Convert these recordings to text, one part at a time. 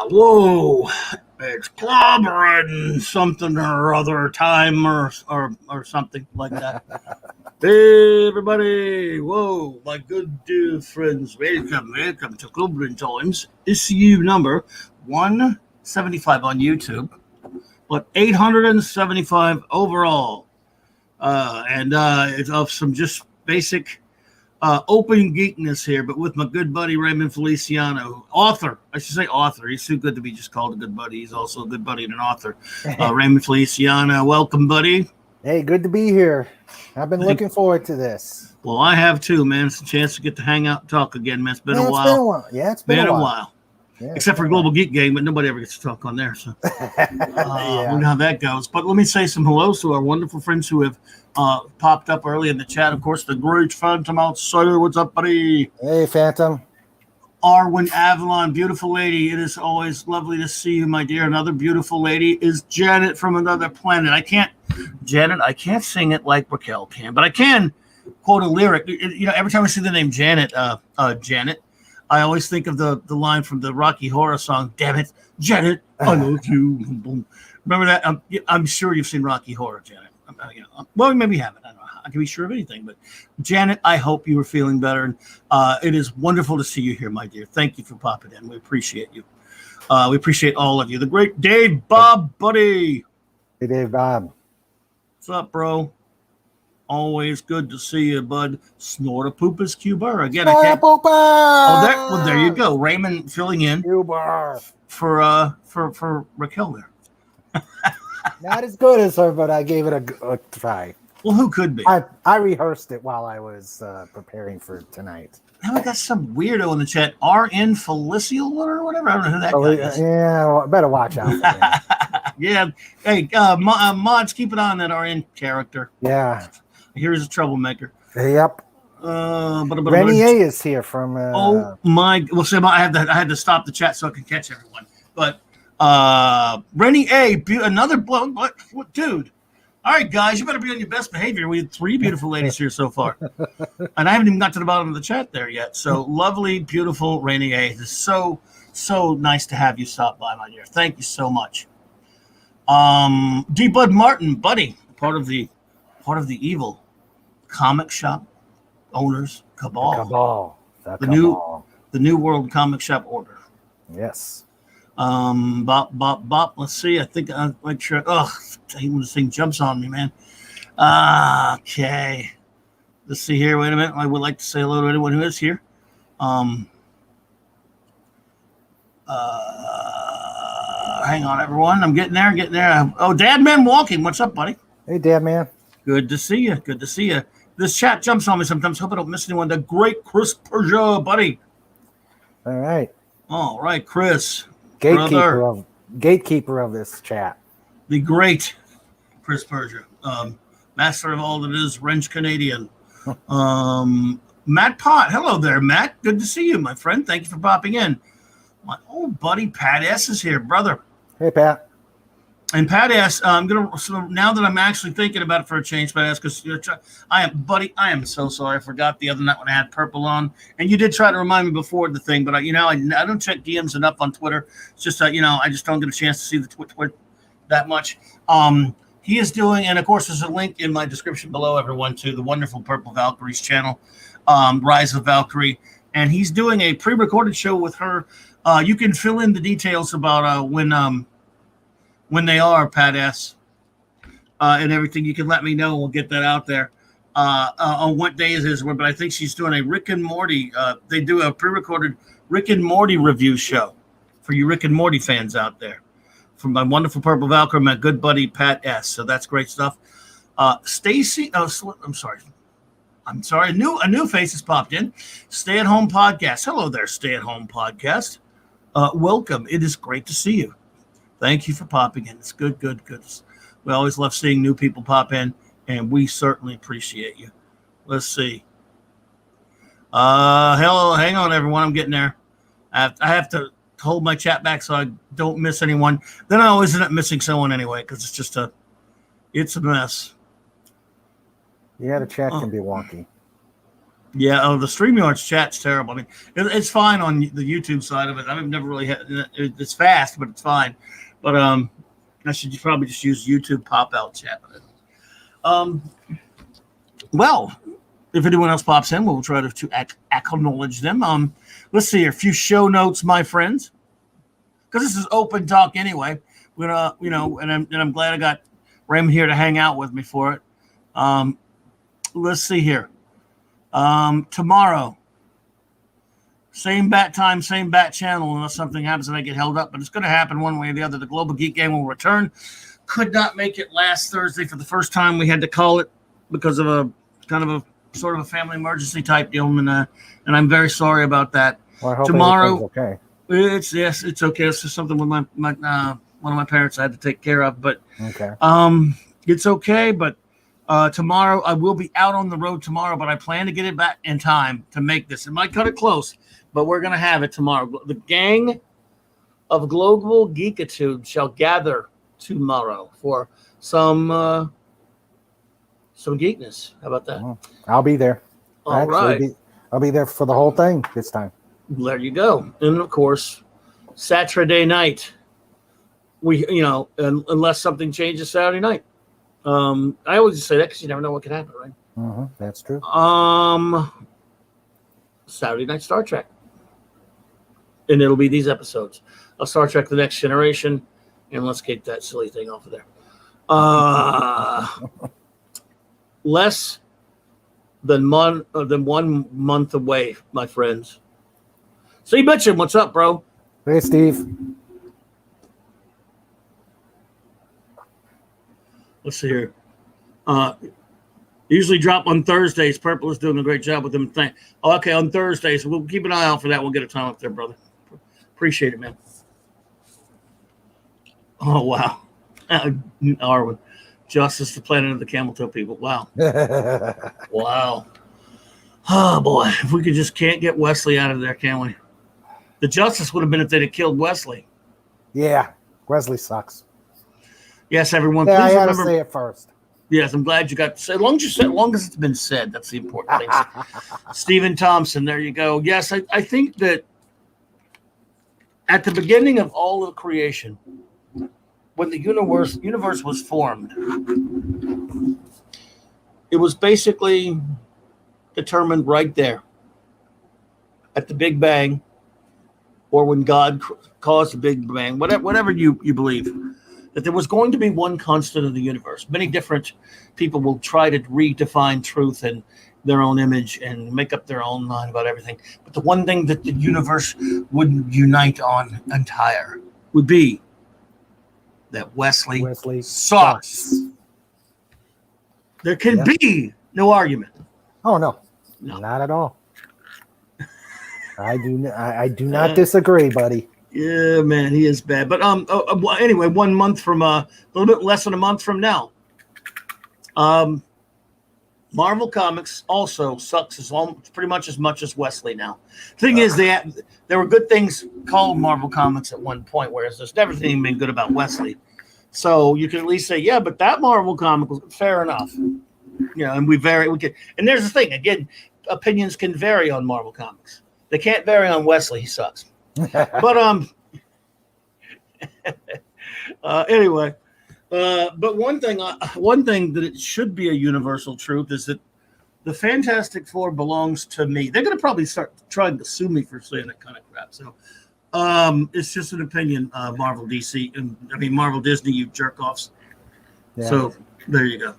Whoa, it's Clobberin something or other time or something like that. Hey, everybody. Whoa, my good dear friends. Welcome to Clobberin Times. Issue number 175 on YouTube, but 875 overall. It's of some just basic open geekness here, but with my good buddy Raymond Feliciano, author. I should say author. He's too good to be just called a good buddy. He's also a good buddy and an author. Raymond Feliciano, welcome, buddy. Hey, good to be here. I've been looking forward to this. Well, I have too, man. It's a chance to get to hang out and talk again, man. It's been a while. It's been a while. Yeah, it's been a while. Yeah, except for Global Geek Gang, but nobody ever gets to talk on there. So we know how that goes. But let me say some hellos to our wonderful friends who have popped up early in the chat. Of course, the great Phantom Outsider. What's up, buddy? Hey, Phantom. Arwen Avalon, beautiful lady. It is always lovely to see you, my dear. Another beautiful lady is Janet from Another Planet. I can't sing it like Raquel can, but I can quote a lyric. Every time I see the name Janet, I always think of the line from the Rocky Horror song, "Damn it, Janet, I love you." Boom. Remember that? I'm sure you've seen Rocky Horror, Janet. Well, maybe you haven't. I don't know. I can be sure of anything. But Janet, I hope you are feeling better. And it is wonderful to see you here, my dear. Thank you for popping in. We appreciate you. We appreciate all of you. The great Dave Bob, buddy. Hey, Dave Bob. What's up, bro? Always good to see you, bud. Snort a poopus Cuba. Again, I can't. Oh, there you go. Raymond filling in for Raquel there. Not as good as her, but I gave it a try. Well, who could be? I rehearsed it while I was preparing for tonight. Now we got some weirdo in the chat, RN Felicial or whatever. I don't know who that guy is. Yeah, well, better watch out for him. Yeah. Hey, mods, keep it on that RN character. Yeah. Here's a troublemaker. Yep. Renier is here from. Oh my! Well, see, I had to stop the chat so I could catch everyone. But Renier, another blow. What, dude? All right, guys, you better be on your best behavior. We had 3 beautiful ladies here so far, and I haven't even got to the bottom of the chat there yet. So lovely, beautiful Renier. It's so nice to have you stop by, my dear. Thank you so much. D. Bud Martin, buddy, part of the evil comic shop owners cabal. The new world comic shop order. Yes. Bop. Let's see. I think I'm like sure. When this thing jumps on me, man. Okay. Let's see here. Wait a minute. I would like to say hello to anyone who is here. Hang on, everyone. I'm getting there. Oh, Dad Man Walking. What's up, buddy? Hey, Dad Man. Good to see you. This chat jumps on me sometimes. Hope I don't miss anyone. The great Chris Persia, buddy. All right, Chris. Gatekeeper of this chat. The great Chris Persia. Master of all that is French Canadian. Matt Pott. Hello there, Matt. Good to see you, my friend. Thank you for popping in. My old buddy Pat S is here, brother. Hey, Pat. And Pat S, so now that I'm actually thinking about it for a change, Pat S, because I am so sorry. I forgot the other night when I had purple on, and you did try to remind me before the thing, but I don't check DMs enough on Twitter. It's just I just don't get a chance to see the Twitter that much. He is doing, and of course, there's a link in my description below, everyone, to the wonderful Purple Valkyrie's channel, Rise of Valkyrie, and he's doing a pre-recorded show with her. You can fill in the details about when they are, Pat S, and everything. You can let me know. We'll get that out there on what day it is. But I think she's doing a Rick and Morty. They do a pre-recorded Rick and Morty review show for you Rick and Morty fans out there. From my wonderful Purple Valkyrie, my good buddy Pat S. So that's great stuff. Stacy, I'm sorry. A new face has popped in. Stay at Home Podcast. Hello there, Stay at Home Podcast. Welcome. It is great to see you. Thank you for popping in. It's good. We always love seeing new people pop in, and we certainly appreciate you. Let's see. Hello, hang on, everyone. I'm getting there. I have to hold my chat back so I don't miss anyone. Then I always end up missing someone anyway because it's just it's a mess. Yeah, the chat can be wonky. Yeah, oh, the StreamYard's chat's terrible. I mean, it's fine on the YouTube side of it. I've never really had it's fast, but it's fine. But I should probably just use YouTube pop out chat. Um, well, if anyone else pops in, we'll try to acknowledge them. Let's see here, a few show notes, my friends, because this is open talk anyway. We're gonna, and I'm glad I got Raymond here to hang out with me for it. Let's see here. Tomorrow, same bat time, same bat channel, unless something happens and I get held up, but it's going to happen one way or the other. The Global Geek Game will return. Could not make it last Thursday for the first time. We had to call it because of a kind of a sort of a family emergency type deal, and I'm very sorry about that. Well, I hope tomorrow, okay. It's okay. It's just something with my one of my parents I had to take care of, but okay. It's okay. But tomorrow I will be out on the road tomorrow, but I plan to get it back in time to make this. It might cut it close, but we're gonna have it tomorrow. The gang of Global Geekitude shall gather tomorrow for some geekness. How about that? I'll be there. All right. I'll be there for the whole thing this time. There you go. And of course, Saturday night, we, unless something changes Saturday night. I always say that because you never know what could happen, right? Mm-hmm. That's true. Saturday night Star Trek. And it'll be these episodes of Star Trek The Next Generation. And let's get that silly thing off of there. Less than 1 month away, my friends. See, Mitchum, what's up, bro? Hey, Steve. Let's see here. Usually drop on Thursdays. Purple is doing a great job with them. Okay, on Thursdays. We'll keep an eye out for that. We'll get a time up there, brother. Appreciate it, man. Oh, wow. Arwen. Justice, the Planet of the Camel Toe People. Wow. Wow. Oh, boy. If we can't get Wesley out of there, can we? The justice would have been if they'd have killed Wesley. Yeah. Wesley sucks. Yes, everyone. Yeah, please I had remember. to say it first. Yes, I'm glad you got to say. As long as it's been said, that's the important thing. Stephen Thompson, there you go. Yes, I think that at the beginning of all of creation, when the universe was formed, it was basically determined right there at the Big Bang, or when God caused the Big Bang, whatever you believe, that there was going to be one constant of the universe. Many different people will try to redefine truth in their own image and make up their own mind about everything. But the one thing that the universe would unite on entire would be that Wesley sucks. There can be no argument. Oh, no. Not at all. I do not disagree, buddy. Yeah, man, he is bad. But anyway, 1 month from a little bit less than a month from now, Marvel Comics also sucks pretty much as much as Wesley now. Thing is, there were good things called Marvel Comics at one point, whereas there's never been good about Wesley. So you can at least say, yeah, but that Marvel comic was fair enough. And we can. And there's the thing again, opinions can vary on Marvel Comics. They can't vary on Wesley. He sucks. But anyway, but one thing that it should be a universal truth is that the Fantastic Four belongs to me. They're going to probably start trying to sue me for saying that kind of crap. So it's just an opinion, Marvel DC, and Marvel Disney, you jerk offs. Yeah. So there you go.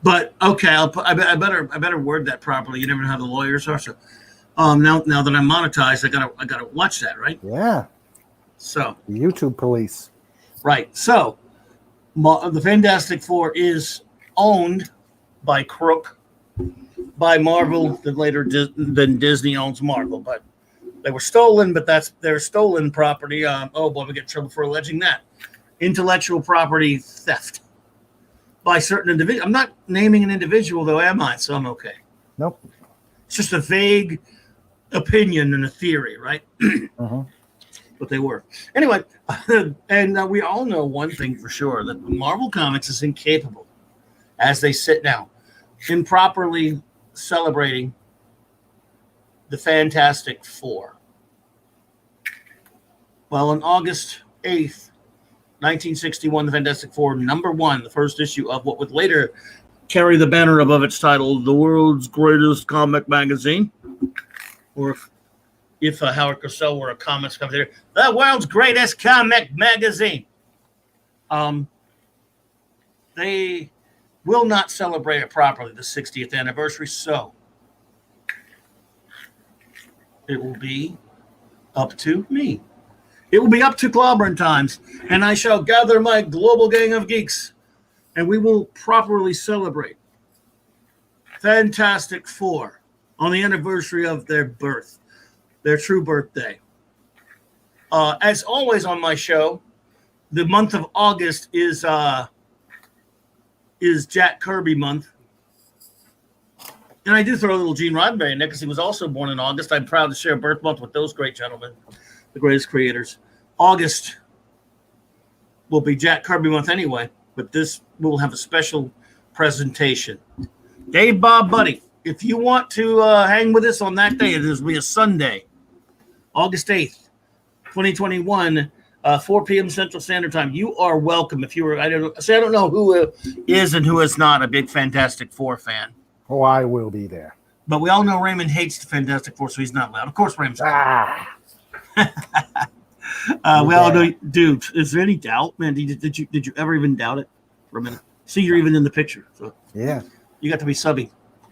But okay, I better word that properly. You never know how the lawyers are. So now that I'm monetized, I gotta watch that, right? Yeah. So the YouTube police. Right. So the Fantastic Four is owned by Crook, by Marvel, then Disney owns Marvel, but they were stolen, but that's their stolen property. Oh boy, we get in trouble for alleging that. Intellectual property theft by certain individuals. I'm not naming an individual, though, am I? So I'm okay. Nope. It's just a vague opinion and a theory, right? Uh-huh. But they were. Anyway, and we all know one thing for sure, that Marvel Comics is incapable, as they sit now, improperly celebrating the Fantastic Four. Well, on August 8th, 1961, the Fantastic Four, #1, the first issue of what would later carry the banner above its title, The World's Greatest Comic Magazine, or if Howard Cosell were a comics commentator, The World's Greatest Comic Magazine. They will not celebrate it properly, the 60th anniversary, so it will be up to me. It will be up to Clobberin times, and I shall gather my global gang of geeks, and we will properly celebrate Fantastic Four on the anniversary of their birth, their true birthday. As always on my show, the month of August is Jack Kirby month. And I do throw a little Gene Roddenberry in there because he was also born in August. I'm proud to share a birth month with those great gentlemen, the greatest creators. August will be Jack Kirby month anyway, but this will have a special presentation. Dave, Bob, Buddy, if you want to hang with us on that day, it will be a Sunday, August 8th, 2021, 4 p.m. Central Standard Time. You are welcome. If you were, I don't know who is and who is not a big Fantastic Four fan. Oh, I will be there. But we all know Raymond hates the Fantastic Four, so he's not allowed. Of course, Raymond's we all know, dude. Is there any doubt, man? Did you ever even doubt it for a minute? See, you're even in the picture. So yeah, you got to be subby.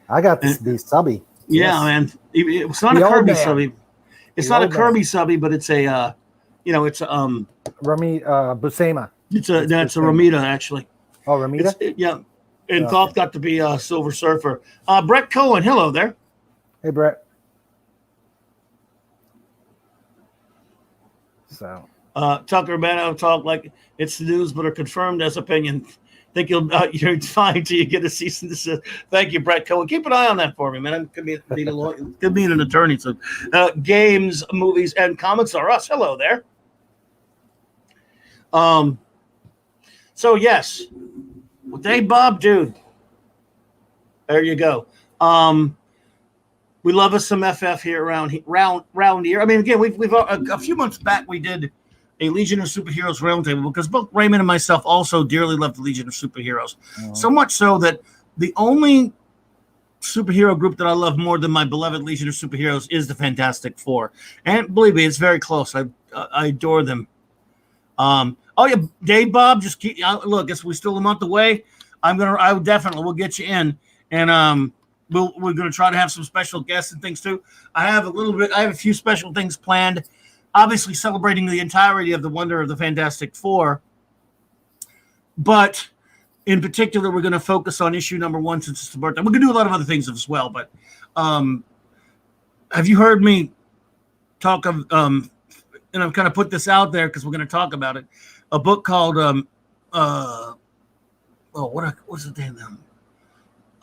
I got to be subby. Yeah, yes. Man. It's not a Kirby subby. It's not a Kirby subby, but it's a, it's Rami Buscema. That's a Ramita actually. Oh, Ramita. Yeah. And Thoth got to be a Silver Surfer. Brett Cohen, hello there. Hey, Brett. So Tucker Bano talk like it's news, but are confirmed as opinion. Think you're fine till you get a cease and desist. Thank you, Brett Cohen. Keep an eye on that for me, man. I'm could be an attorney. So, games, movies, and comics are us. Hello there. So yes. Well, Dave, Bob, dude. There you go. We love us some FF here around here. I mean, again, we've a few months back we did a Legion of Superheroes roundtable because both Raymond and myself also dearly love the Legion of Superheroes. Mm-hmm. So much so that the only superhero group that I love more than my beloved Legion of Superheroes is the Fantastic Four. And believe me, it's very close. I adore them. Oh yeah, Dave, Bob, just keep look. We're still a month away. We'll get you in, and we're gonna try to have some special guests and things too. I have a few special things planned. Obviously, celebrating the entirety of the wonder of the Fantastic Four, but in particular, we're going to focus on issue #1 since it's the birthday. We're going to do a lot of other things as well, but have you heard me talk of? And I've kind of put this out there because we're going to talk about it. A book called what's the name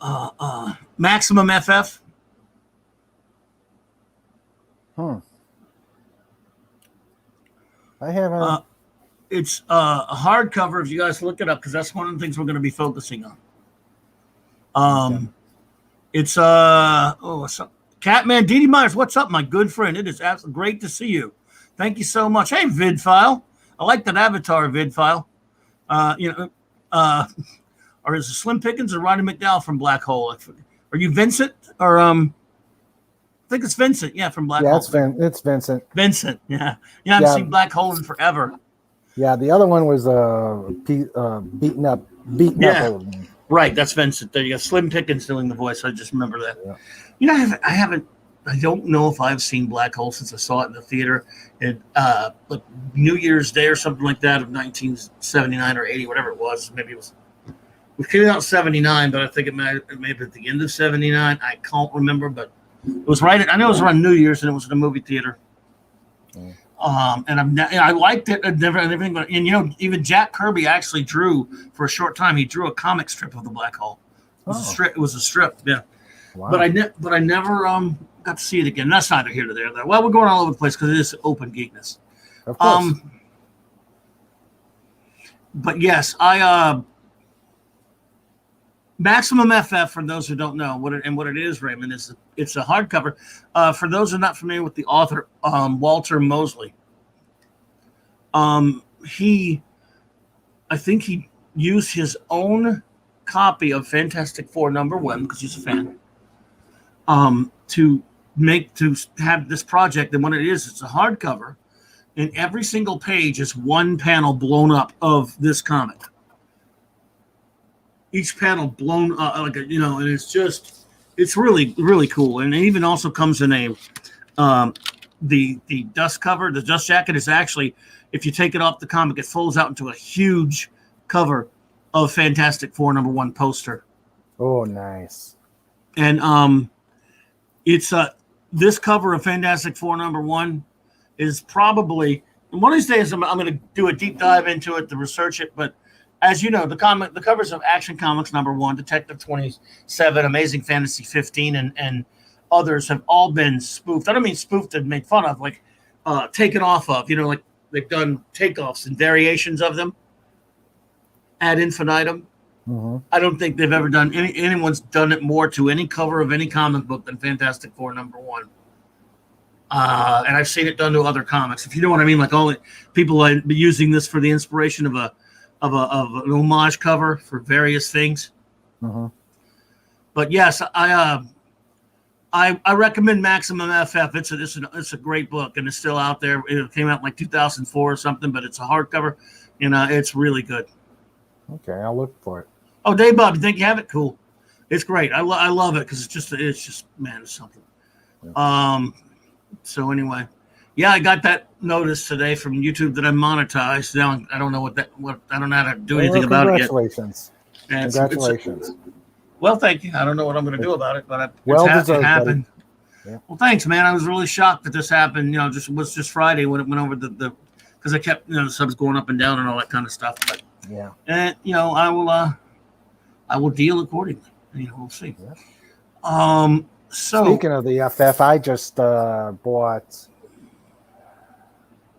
of them? Maximum FF. I haven't. It's a hardcover. If you guys look it up, because that's one of the things we're going to be focusing on. Okay. It's what's up? Catman Didi Myers. What's up, my good friend? It is absolutely great to see you. Thank you so much. Hey, VidFile. I like that avatar, VidFile. Or is it Slim Pickens or Roddy McDowell from Black Hole? Are you Vincent or I think it's Vincent. Yeah, from Black Hole. Yeah, it's Vincent. Vincent. Yeah. I haven't seen Black Hole in forever. Yeah, the other one was beaten up. Right, that's Vincent. There you go. Slim Pickens doing the voice. I just remember that. Yeah. I don't know if I've seen Black Hole since I saw it in the theater at like New Year's Day or something like that of 1979 or 80, whatever it was. Maybe it came out in 79, but I think it may have been at the end of 79. I can't remember, but it was I know it was around New Year's and it was in a movie theater. And I liked it and everything, but even Jack Kirby actually drew for a short time. He drew a comic strip of the Black Hole. It was a strip, yeah. Wow. But I never got to see it again. That's neither here nor there. Well, we're going all over the place because it is open geekness. Of course. But yes, I Maximum FF, for those who don't know what it is, Raymond, is it's a hardcover. For those who are not familiar with the author, Walter Mosley, he, I think he used his own copy of Fantastic Four #1 because he's a fan, to have this project. And what it is, it's a hardcover, and every single page is one panel blown up of this comic. Each panel blown up, and it's really, really cool. And it even also comes in a, the dust cover. The dust jacket is actually, if you take it off the comic, it folds out into a huge cover of Fantastic Four #1 poster. Oh, nice. And it's this cover of Fantastic Four #1 is probably, and one of these days I'm going to do a deep dive into it to research it, but as you know, the covers of Action Comics #1, Detective 27, Amazing Fantasy 15, and others have all been spoofed. I don't mean spoofed and made fun of, like taken off of, like they've done takeoffs and variations of them ad infinitum. Mm-hmm. I don't think they've ever done anyone's done it more to any cover of any comic book than Fantastic Four #1. And I've seen it done to other comics. If you know what I mean, like all people have been using this for the inspiration of an homage cover for various things. Mm-hmm. But yes, I recommend Maximum FF. It's a great book, and it's still out there. It came out in like 2004 or something, but it's a hardcover, and it's really good. Okay, I'll look for it. Oh, Dave Bob, you think you have it? Cool. It's great. I love it because it's just man, it's something. Yeah. So anyway, yeah, I got that notice today from YouTube that I'm monetized. Now I don't know I don't know how to do anything about it yet. Congratulations. Congratulations. Well, thank you. I don't know what I'm going to do about it, but it happened. Yeah. Well, thanks, man. I was really shocked that this happened. Just Friday when it went over the because I kept the subs going up and down and all that kind of stuff. But yeah, and I will deal accordingly. We'll see. Yeah. So speaking of the FF, I just bought.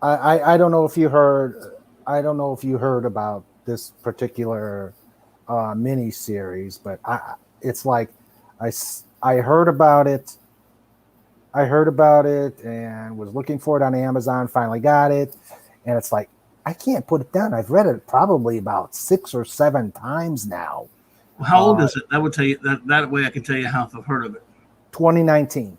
I don't know if you heard. I don't know if you heard about this particular mini series, but it's like I heard about it. I heard about it and was looking for it on Amazon. Finally got it, and it's like I can't put it down. I've read it probably about 6 or 7 times now. Well, how old is it? That would tell you that way I can tell you how I've heard of it. 2019.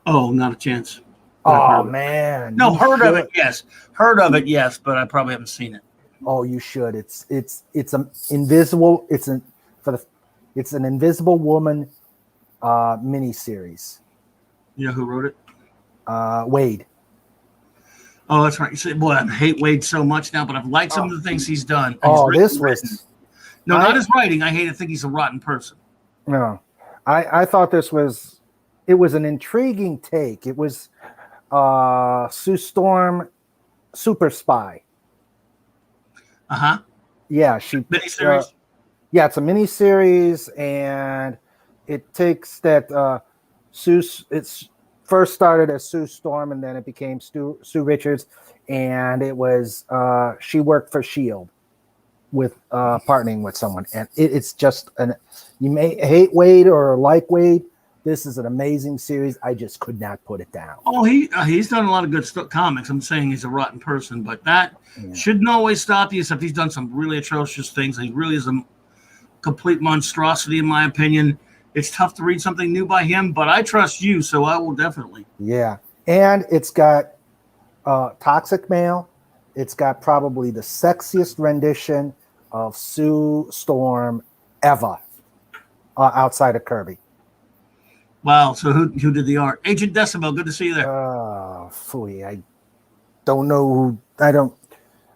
Oh, not a chance. Oh man. No, heard of it, yes. Heard of it, yes, but I probably haven't seen it. Oh, you should. It's an invisible. It's an Invisible Woman mini series. You know who wrote it? Wade. Oh, that's right. You say, boy, I hate Wade so much now, but I've liked some of the things he's done. This was not his writing. I think he's a rotten person. No, I thought it was an intriguing take. It was Sue Storm, Super Spy. Yeah, miniseries. Yeah, it's a miniseries, and it takes that Sue. It's first started as Sue Storm, and then it became Sue Richards, and it was she worked for Shield with partnering with someone, and it's just you may hate Wade or like Wade. This is an amazing series. I just could not put it down. Oh, he's done a lot of good comics. I'm saying he's a rotten person, but that shouldn't always stop you, except he's done some really atrocious things. He really is a complete monstrosity, in my opinion. It's tough to read something new by him, but I trust you, so I will definitely. Yeah, and it's got Toxic Male. It's got probably the sexiest rendition of Sue Storm ever outside of Kirby. Wow. So who did the art? Agent Decimo. Good to see you there. Phooey. I don't know who. I don't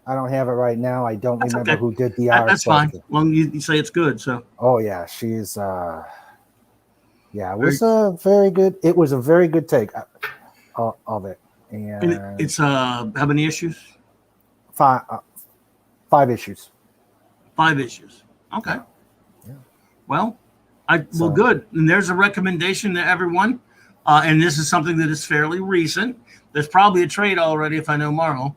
have it right now. I don't remember who did the art. That's fine. Long you say it's good. So. Oh yeah, she's. Yeah, it was a very good. It was a very good take of it, and it's how many issues? 5 issues. 5 issues. Okay. Yeah. Well. Good. And there's a recommendation to everyone. And this is something that is fairly recent. There's probably a trade already if I know Marvel.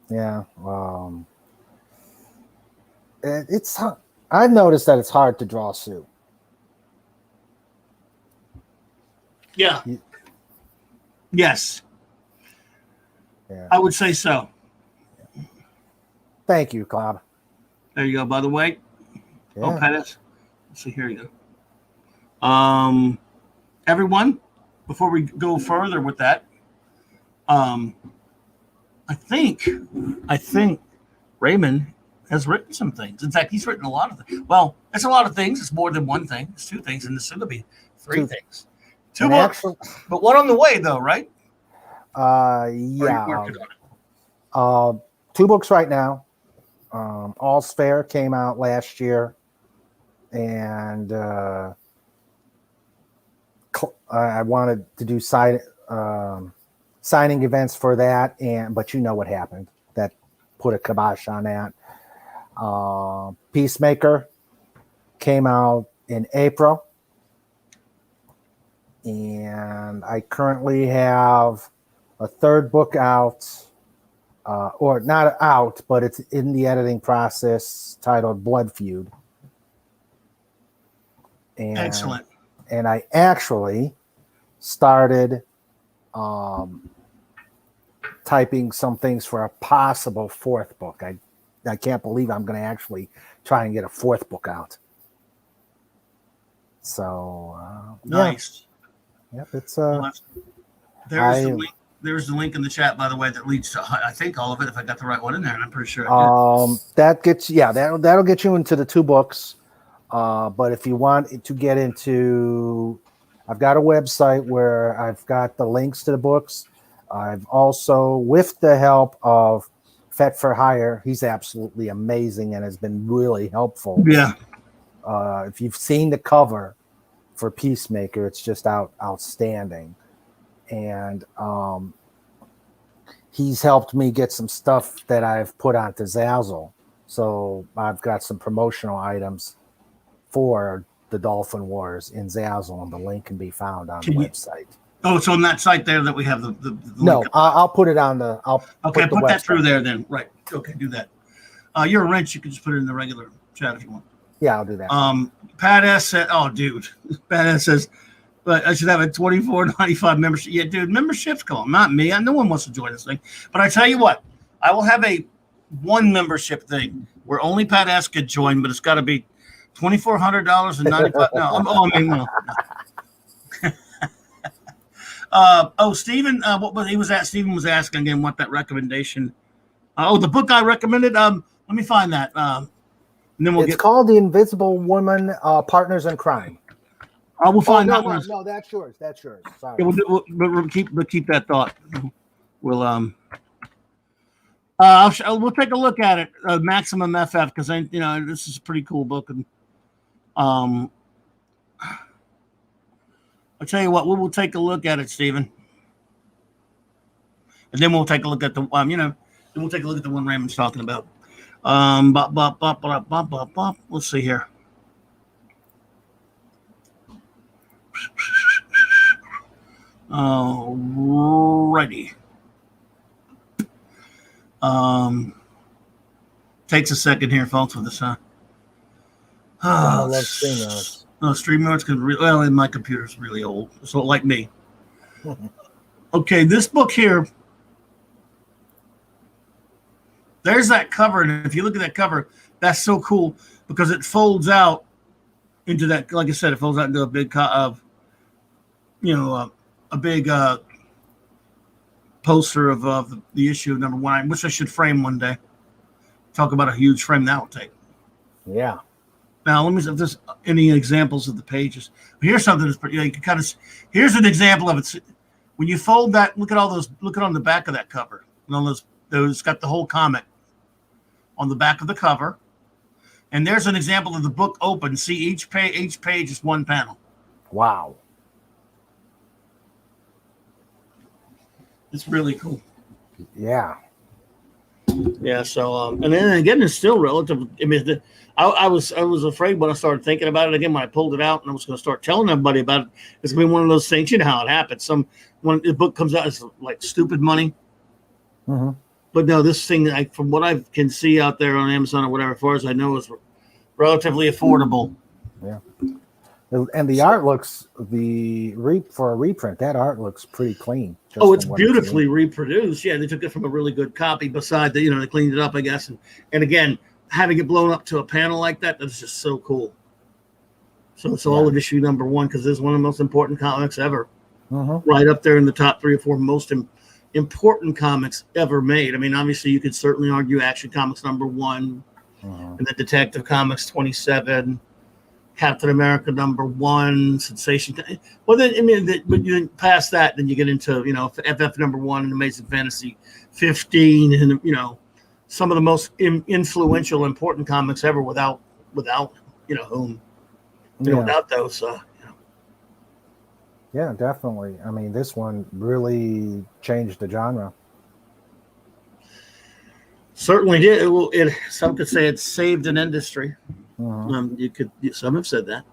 Yeah. I've noticed that it's hard to draw Sue. Yeah. Yes. Yeah. I would say so. Thank you, Clob. There you go. By the way. Yeah. Oh, Pettis. Let's see. Here you go. Everyone, before we go further with that, I think Raymond has written some things. In fact, he's written a lot of things. Well, it's a lot of things. It's more than one thing. It's two things, and this is going to be three things. Two books, but one on the way, though, right? Yeah. Two books right now. All's Fair came out last year, and I wanted to do signing events for that, but you know what happened. That put a kibosh on that. Peacemaker came out in April, and I currently have a third book out, or not out, but it's in the editing process, titled Blood Feud. And, excellent. And I actually started typing some things for a possible fourth book. I can't believe I'm going to actually try and get a fourth book out. So nice. Yeah. Yep, it's there's the link in the chat, by the way, that leads to I think all of it. If I got the right one in there, and I'm pretty sure. That gets that'll get you into the two books. But if you want to get into, I've got a website where I've got the links to the books. I've also, with the help of Fet for Hire, he's absolutely amazing and has been really helpful. Yeah. If you've seen the cover for Peacemaker, it's just outstanding. And he's helped me get some stuff that I've put onto Zazzle. So I've got some promotional items for the Dolphin Wars in Zazzle, and the link can be found on the website. Oh, it's on that site there that we have the no, link. I'll put it on the. Put that through there then. Right. Okay, do that. You're a wrench. You can just put it in the regular chat if you want. Yeah, I'll do that. Pat S said, "Oh, dude." Pat S says, "But I should have a $24.95 membership." Yeah, dude, memberships come on, not me. No one wants to join this thing. But I tell you what, I will have a one membership thing where only Pat S could join, but it's got to be $2,400.95. Stephen, what was he was at? Stephen was asking again what that recommendation. The book I recommended. Let me find that. And then it's called The Invisible Woman: Partners in Crime. We'll find that one. No, that's yours. Sorry. Yeah, we'll keep that thought. We'll we'll take a look at it. Maximum FF, because this is a pretty cool book, and I'll tell you what, we will take a look at it, Stephen, and then we'll take a look at the then we'll take a look at the one Raymond's talking about. Let's see here. Alrighty. Takes a second here, folks, with this. I love StreamYards. No, StreamYards can and my computer's really old, so like me. Okay, this book here. There's that cover, and if you look at that cover, that's so cool because it folds out into that. Like I said, it folds out into a big a big poster of the issue of number 1, which I should frame one day. Talk about a huge frame that will take. Yeah. Now let me see if there's any examples of the pages. Here's something that's pretty. You can kind of. Here's an example of it. When you fold that, look at all those. Look at on the back of that cover. And all those got the whole comic on the back of the cover. And there's an example of the book open. See, each page is one panel. Wow. It's really cool. Yeah. Yeah. So, and then again, it's still relative. I mean, I was afraid when I started thinking about it again, when I pulled it out and I was going to start telling everybody about it. It's going to be one of those things. You know how it happens. When the book comes out, it's like stupid money. Mm-hmm. But no, this thing, from what I can see out there on Amazon or whatever, as far as I know, is relatively affordable. Yeah. And the art looks for a reprint. That art looks pretty clean. Oh, it's beautifully reproduced. Yeah, they took it from a really good copy. Beside that, they cleaned it up, I guess. And again, having it blown up to a panel like that's just so cool. So it's all of issue number 1 because it's one of the most important comics ever. Right up there in the top 3 or 4 most important comics ever made. I mean, obviously, you could certainly argue Action Comics number 1, and the Detective Comics 27. Captain America number 1, Sensation. Well, then when you pass that, then you get into FF number 1 and Amazing Fantasy 15, and some of the most influential, important comics ever. Without whom, without those. Yeah, definitely. I mean, this one really changed the genre. Certainly did. Some could say it saved an industry. Some have said that.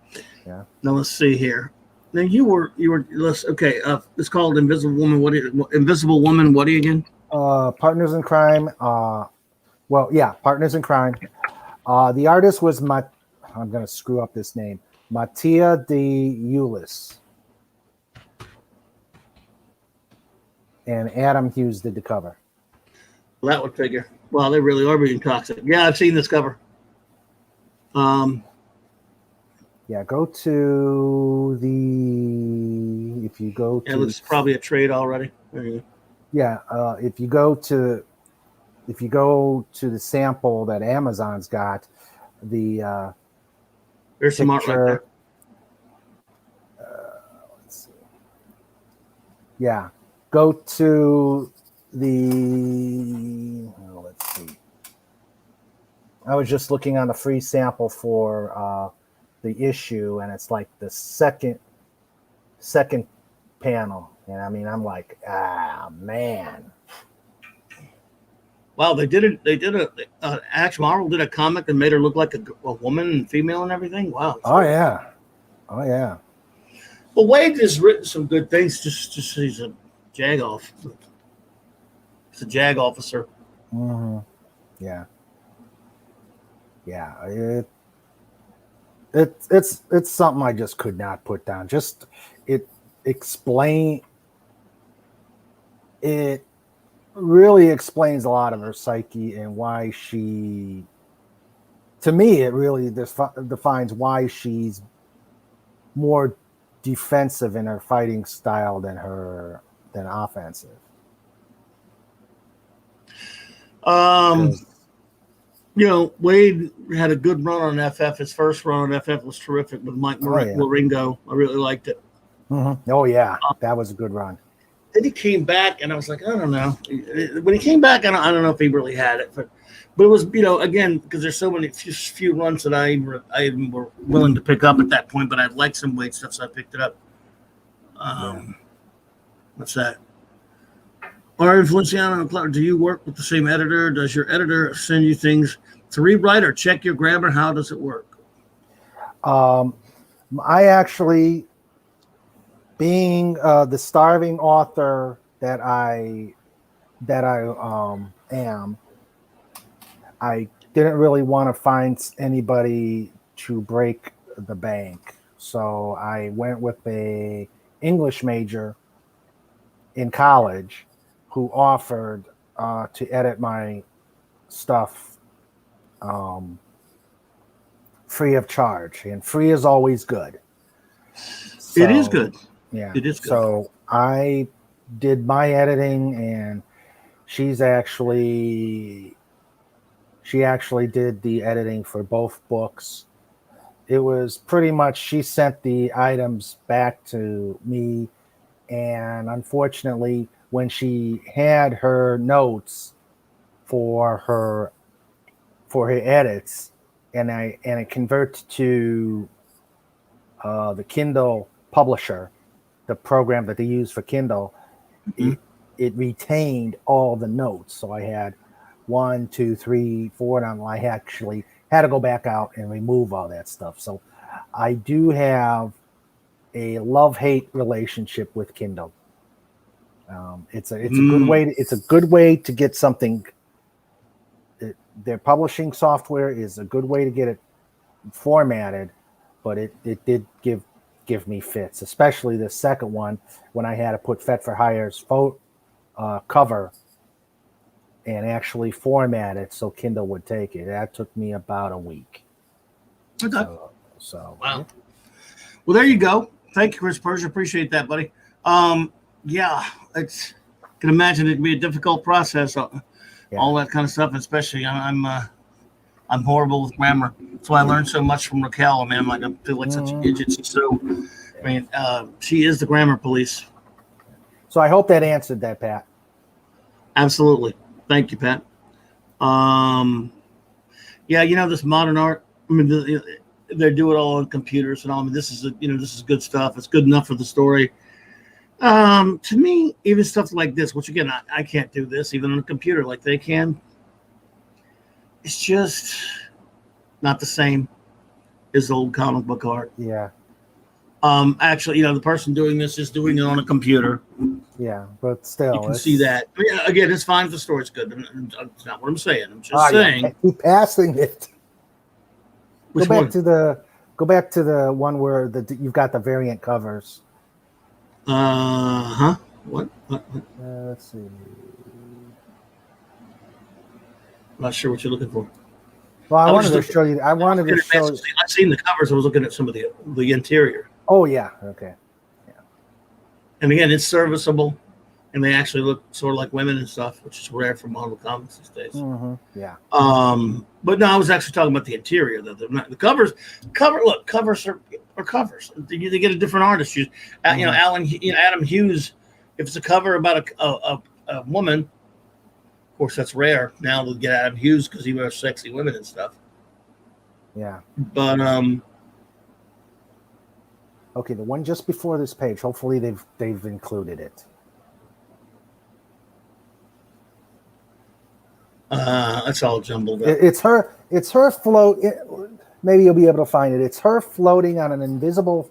Yeah. Now let's see here. Now you were okay. It's called Invisible Woman. Invisible Woman? What are you again? Partners in Crime. Partners in Crime. The artist was I'm going to screw up this name. Mattia de Ulis. And Adam Hughes did the cover. Well, that would figure. Well, they really are being toxic. Yeah, I've seen this cover. Go to if you go to. It looks probably a trade already. Yeah, if you go to the sample that Amazon's got, there's some art right there. Let's see. Yeah, go to let's see. I was just looking on the free sample for the issue, and it's like the second panel. And I mean, I'm like, man. Wow, they did Axe Marvel did a comic and made her look like a woman and female and everything. Wow. Oh yeah. Well, Wade has written some good things. Just he's a JAG off. He's a JAG officer. Mm-hmm. Yeah. Yeah. It's something I just could not put down. Just it really explains a lot of her psyche and why she, to me, it really defines why she's more defensive in her fighting style than offensive. Wade had a good run on FF. His first run on FF was terrific with Mike Marengo. I really liked it. Mm-hmm. Oh yeah, that was a good run. Then he came back, and I was like, I don't know. When he came back, I don't know if he really had it, but it was, again, because there's so many few runs that I were willing to pick up at that point, but I liked some Wade stuff, so I picked it up. What's that? Our Influenciano, do you work with the same editor? Does your editor send you things to rewrite or check your grammar? How does it work? I actually, being the starving author that I am, I didn't really want to find anybody to break the bank. So I went with a English major in college who offered to edit my stuff free of charge, and free is always good. So, it is good. Yeah, it is good. So I did my editing, and she actually did the editing for both books. It was pretty much, she sent the items back to me, and unfortunately, when she had her notes for her edits, and it converts to the Kindle publisher, the program that they use for Kindle, it retained all the notes. So I had 1, 2, 3, 4, and I actually had to go back out and remove all that stuff. So I do have a love-hate relationship with Kindle. It's a good way. It's a good way to get something. Their publishing software is a good way to get it formatted, but it did give me fits, especially the second one when I had to put Fet for Hire's cover and actually format it so Kindle would take it. That took me about a week. Okay. So wow. Yeah. Well, there you go. Thank you, Chris Persia. Appreciate that, buddy. Yeah, I can imagine it'd be a difficult process. All that kind of stuff, especially I'm horrible with grammar. That's why I learned so much from Raquel. Man, I feel like such an idiot. So, I mean, she is the grammar police. So I hope that answered that, Pat. Absolutely. Thank you, Pat. Yeah, this modern art. I mean, they do it all on computers and all. I mean, this is good stuff. It's good enough for the story. To me, even stuff like this, which again, I can't do this even on a computer like they can. It's just not the same as old comic book art. Yeah. Actually, the person doing this is doing it on a computer. Yeah, but still, you can see that. I mean, again, it's fine if the story's good. That's not what I'm saying. I'm just saying. Yeah. Keep passing it. Which go back one? to the one where you've got the variant covers. What? Let's see. I'm not sure what you're looking for. Well, I wanted to show you. I've seen the covers. I was looking at some of the interior. Oh yeah. Okay. Yeah. And again, it's serviceable, and they actually look sort of like women and stuff, which is rare for Marvel comics these days. Mm-hmm. Yeah. But no, I was actually talking about the interior. The covers. Covers are covers. They get a different artist. Adam Hughes. If it's a cover about a woman, of course that's rare now to get Adam Hughes because he wears sexy women and stuff. Yeah. But okay, the one just before this page. Hopefully they've included it. That's all jumbled up. It's her float. Maybe you'll be able to find it. It's her floating on an invisible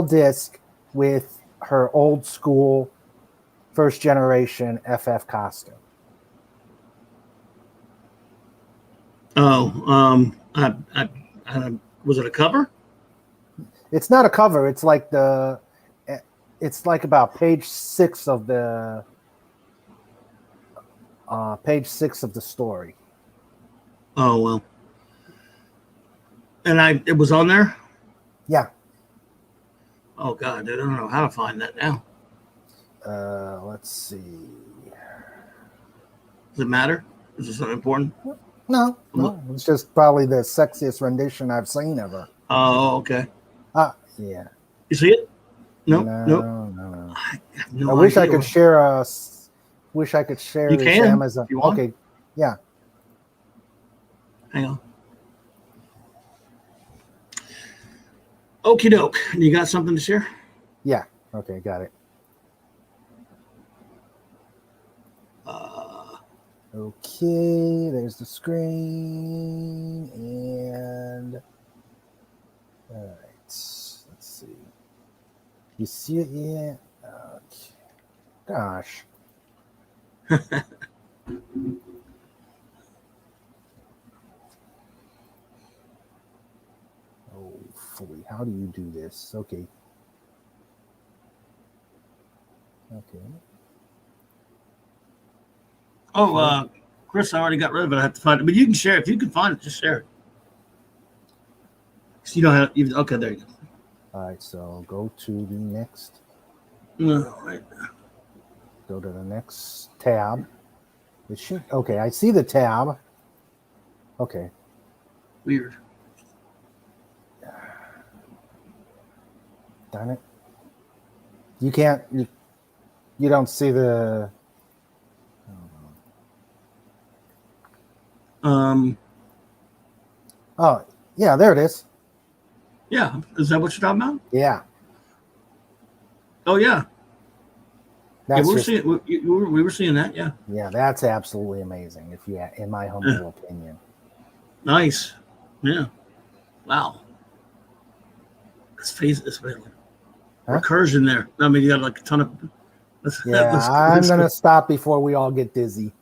disc with her old school first generation FF costume. Oh, was it a cover? It's not a cover. It's like about page 6 of the story. Oh well. And it was on there? Yeah. Oh God, I don't know how to find that now. Let's see. Does it matter? Is this something important? No. It's just probably the sexiest rendition I've seen of her. Oh, okay. Yeah. You see it? Nope. No. I have no I wish idea. I could share You this can, Amazon. if you want. Okay. Yeah. Hang on. Okie doke. You got something to share? Yeah. Okay, got it. Okay, there's the screen, and all right, let's see. You see it yet? Okay. Gosh. Hopefully, how do you do this? Okay. Oh, Chris, I already got rid of it. I have to find it. But you can share it. If you can find it, just share it. So you don't have even. Okay, there you go. All right, so go to the next. All right. Go to the next tab. It should. Okay, I see the tab. Okay. Weird. Darn it. You can't. You don't see the. Oh, yeah, there it is. Yeah, is that what you're talking about? Yeah. Oh yeah. That's we were seeing that. Yeah. Yeah, that's absolutely amazing. In my humble opinion. Nice. Yeah. Wow. Let's face this, man. Recursion there. I mean, you got like a ton of. I'm gonna stop before we all get dizzy.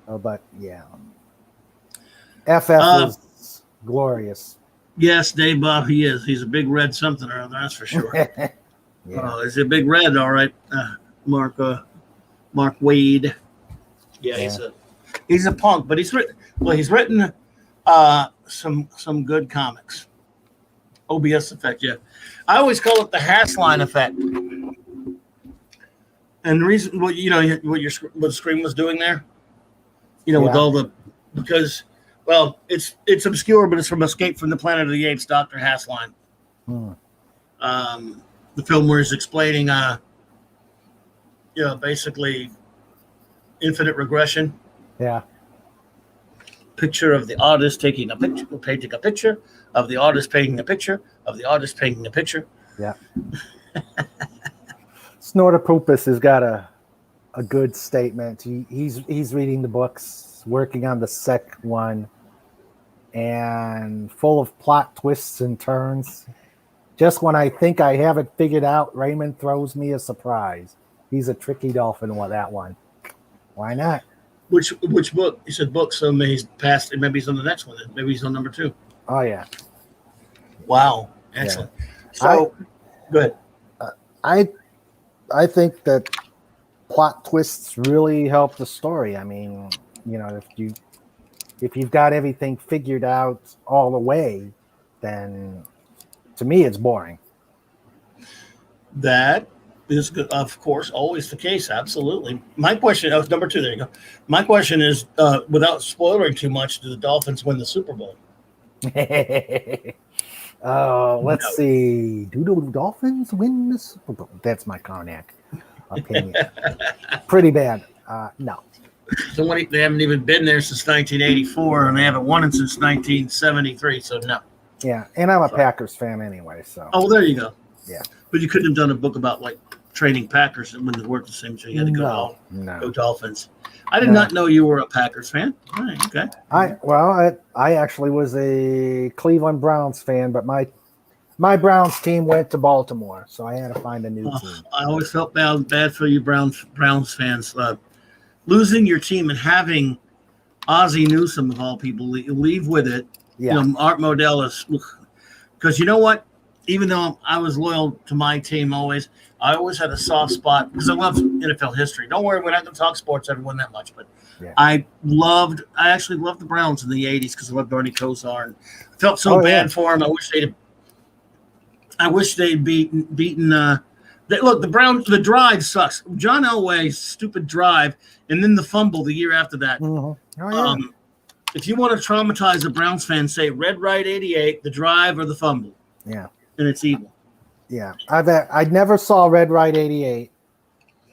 But yeah, FF was glorious. Yes, Dave Bob, he is. He's a big red something or other, that's for sure. Yeah. He's a big red, all right. Mark Wade. Yeah, he's a punk, but he's written some good comics. OBS effect, yeah. I always call it the Hassline effect. And the reason, what the screen was doing there, with all the, because, well, it's obscure, but it's from Escape from the Planet of the Apes, Dr. Hassline. The film where he's explaining, basically infinite regression. Yeah. Picture of the artist taking a picture of the artist painting a picture of the artist painting a picture. Yeah. Snortopopus has got a good statement. He's reading the books, working on the second one, and full of plot twists and turns. Just when I think I have it figured out, Raymond throws me a surprise. He's a tricky dolphin with that one. Why not? Which book? You said book, so maybe he's past it. Maybe he's on the next one. Maybe he's on number 2. Oh, yeah. Wow. Excellent. Yeah. So, go ahead. I think that plot twists really help the story. I mean, if you've got everything figured out all the way, then to me it's boring. That is, of course, always the case. Absolutely. My question, number 2, there you go. My question is, without spoiling too much, do the Dolphins win the Super Bowl? Let's see. Do the Dolphins win the Super Bowl? That's my Karnak opinion. Pretty bad. No. So they haven't even been there since 1984, and they haven't won it since 1973, so no. Yeah, and I'm a Packers fan anyway, so. Oh, there you go. Yeah. But you couldn't have done a book about, like, training Packers when they worked the same, so you had to go Dolphins. I did not know you were a Packers fan. All right, okay. I actually was a Cleveland Browns fan, but my Browns team went to Baltimore, so I had to find a new team. I always felt bad for you Browns fans. Losing your team and having Ozzie Newsome, of all people, leave with it. Yeah. Art Modell is, because you know what? Even though I was loyal to my team always, I always had a soft spot because I love NFL history. Don't worry, we're not going to talk sports everyone that much, but yeah. I actually loved the Browns in the 80s because I loved Bernie Kosar, and I felt so bad for him. I wish they'd beaten. Look, the drive sucks. John Elway's stupid drive, and then the fumble the year after that. Mm-hmm. Oh, yeah. If you want to traumatize a Browns fan, say Red Right 88, the drive or the fumble. Yeah. And it's evil. Yeah. I never saw Red Right 88,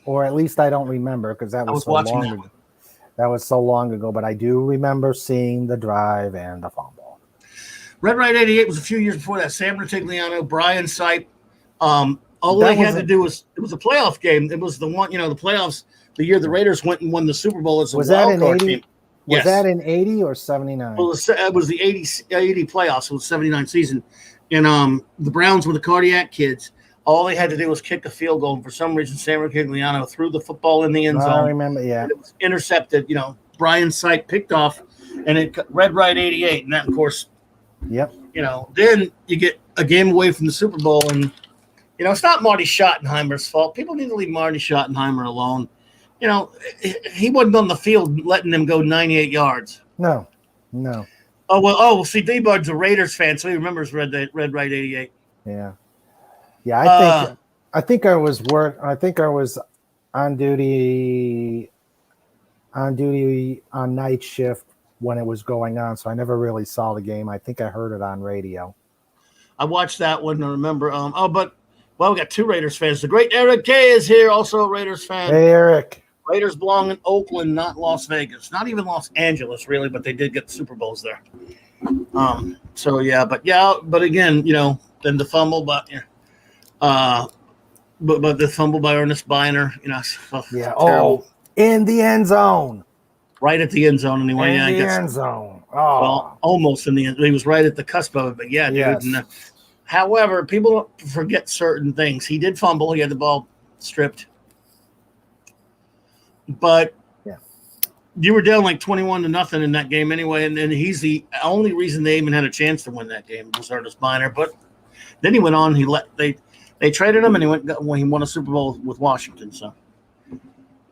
or at least I don't remember because that was so long ago. That was so long ago, but I do remember seeing the drive and the fumble. Red Right 88 was a few years before that. Sam Rutigliano, Brian Sipe. All they had to do was, it was a playoff game. It was the one, the playoffs, the year the Raiders went and won the Super Bowl as a wild card team. Was that in 80 or 79? Well, it was the 80 playoffs. It was 79 season. And the Browns were the cardiac kids. All they had to do was kick a field goal. And for some reason, Sam Rutigliano threw the football in the end zone. I remember, yeah. And it was intercepted. Brian Sipe picked off, and it Red Right 88. And that, of course, yep. Then you get a game away from the Super Bowl. And, it's not Marty Schottenheimer's fault. People need to leave Marty Schottenheimer alone. He wasn't on the field letting them go 98 yards. No. See, D-Bud's a Raiders fan, so he remembers Red Right 88. Yeah. I think I was on duty on night shift when it was going on, so I never really saw the game. I think I heard it on radio. I watched that one. I remember. We got 2 Raiders fans. The great Eric Kay is here, also a Raiders fan. Hey, Eric. Raiders belong in Oakland, not Las Vegas. Not even Los Angeles, really, but they did get the Super Bowls there. But again, then the fumble, but the fumble by Ernest Biner, terrible. In the end zone. Right at the end zone, anyway. In the end zone. Oh. Well, almost in the end. He was right at the cusp of it, but yeah, yes. Dude. However, people forget certain things. He did fumble. He had the ball stripped. But You were down like 21-0 in that game anyway, and then he's the only reason they even had a chance to win that game was Ernest Miner. But then he went on. They traded him, and he won a Super Bowl with Washington. So,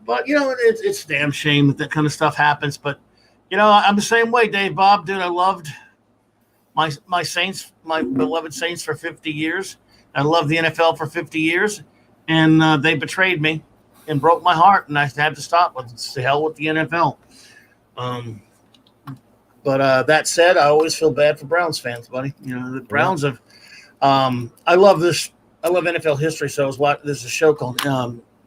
but it's a damn shame that kind of stuff happens. But I'm the same way, Dave Bob, dude. I loved my Saints, my beloved Saints, for 50 years. I loved the NFL for 50 years, and they betrayed me and broke my heart, and I had to stop. To hell with the NFL. But that said, I always feel bad for Browns fans, buddy. The Browns have. I love this. I love NFL history. So there's a show called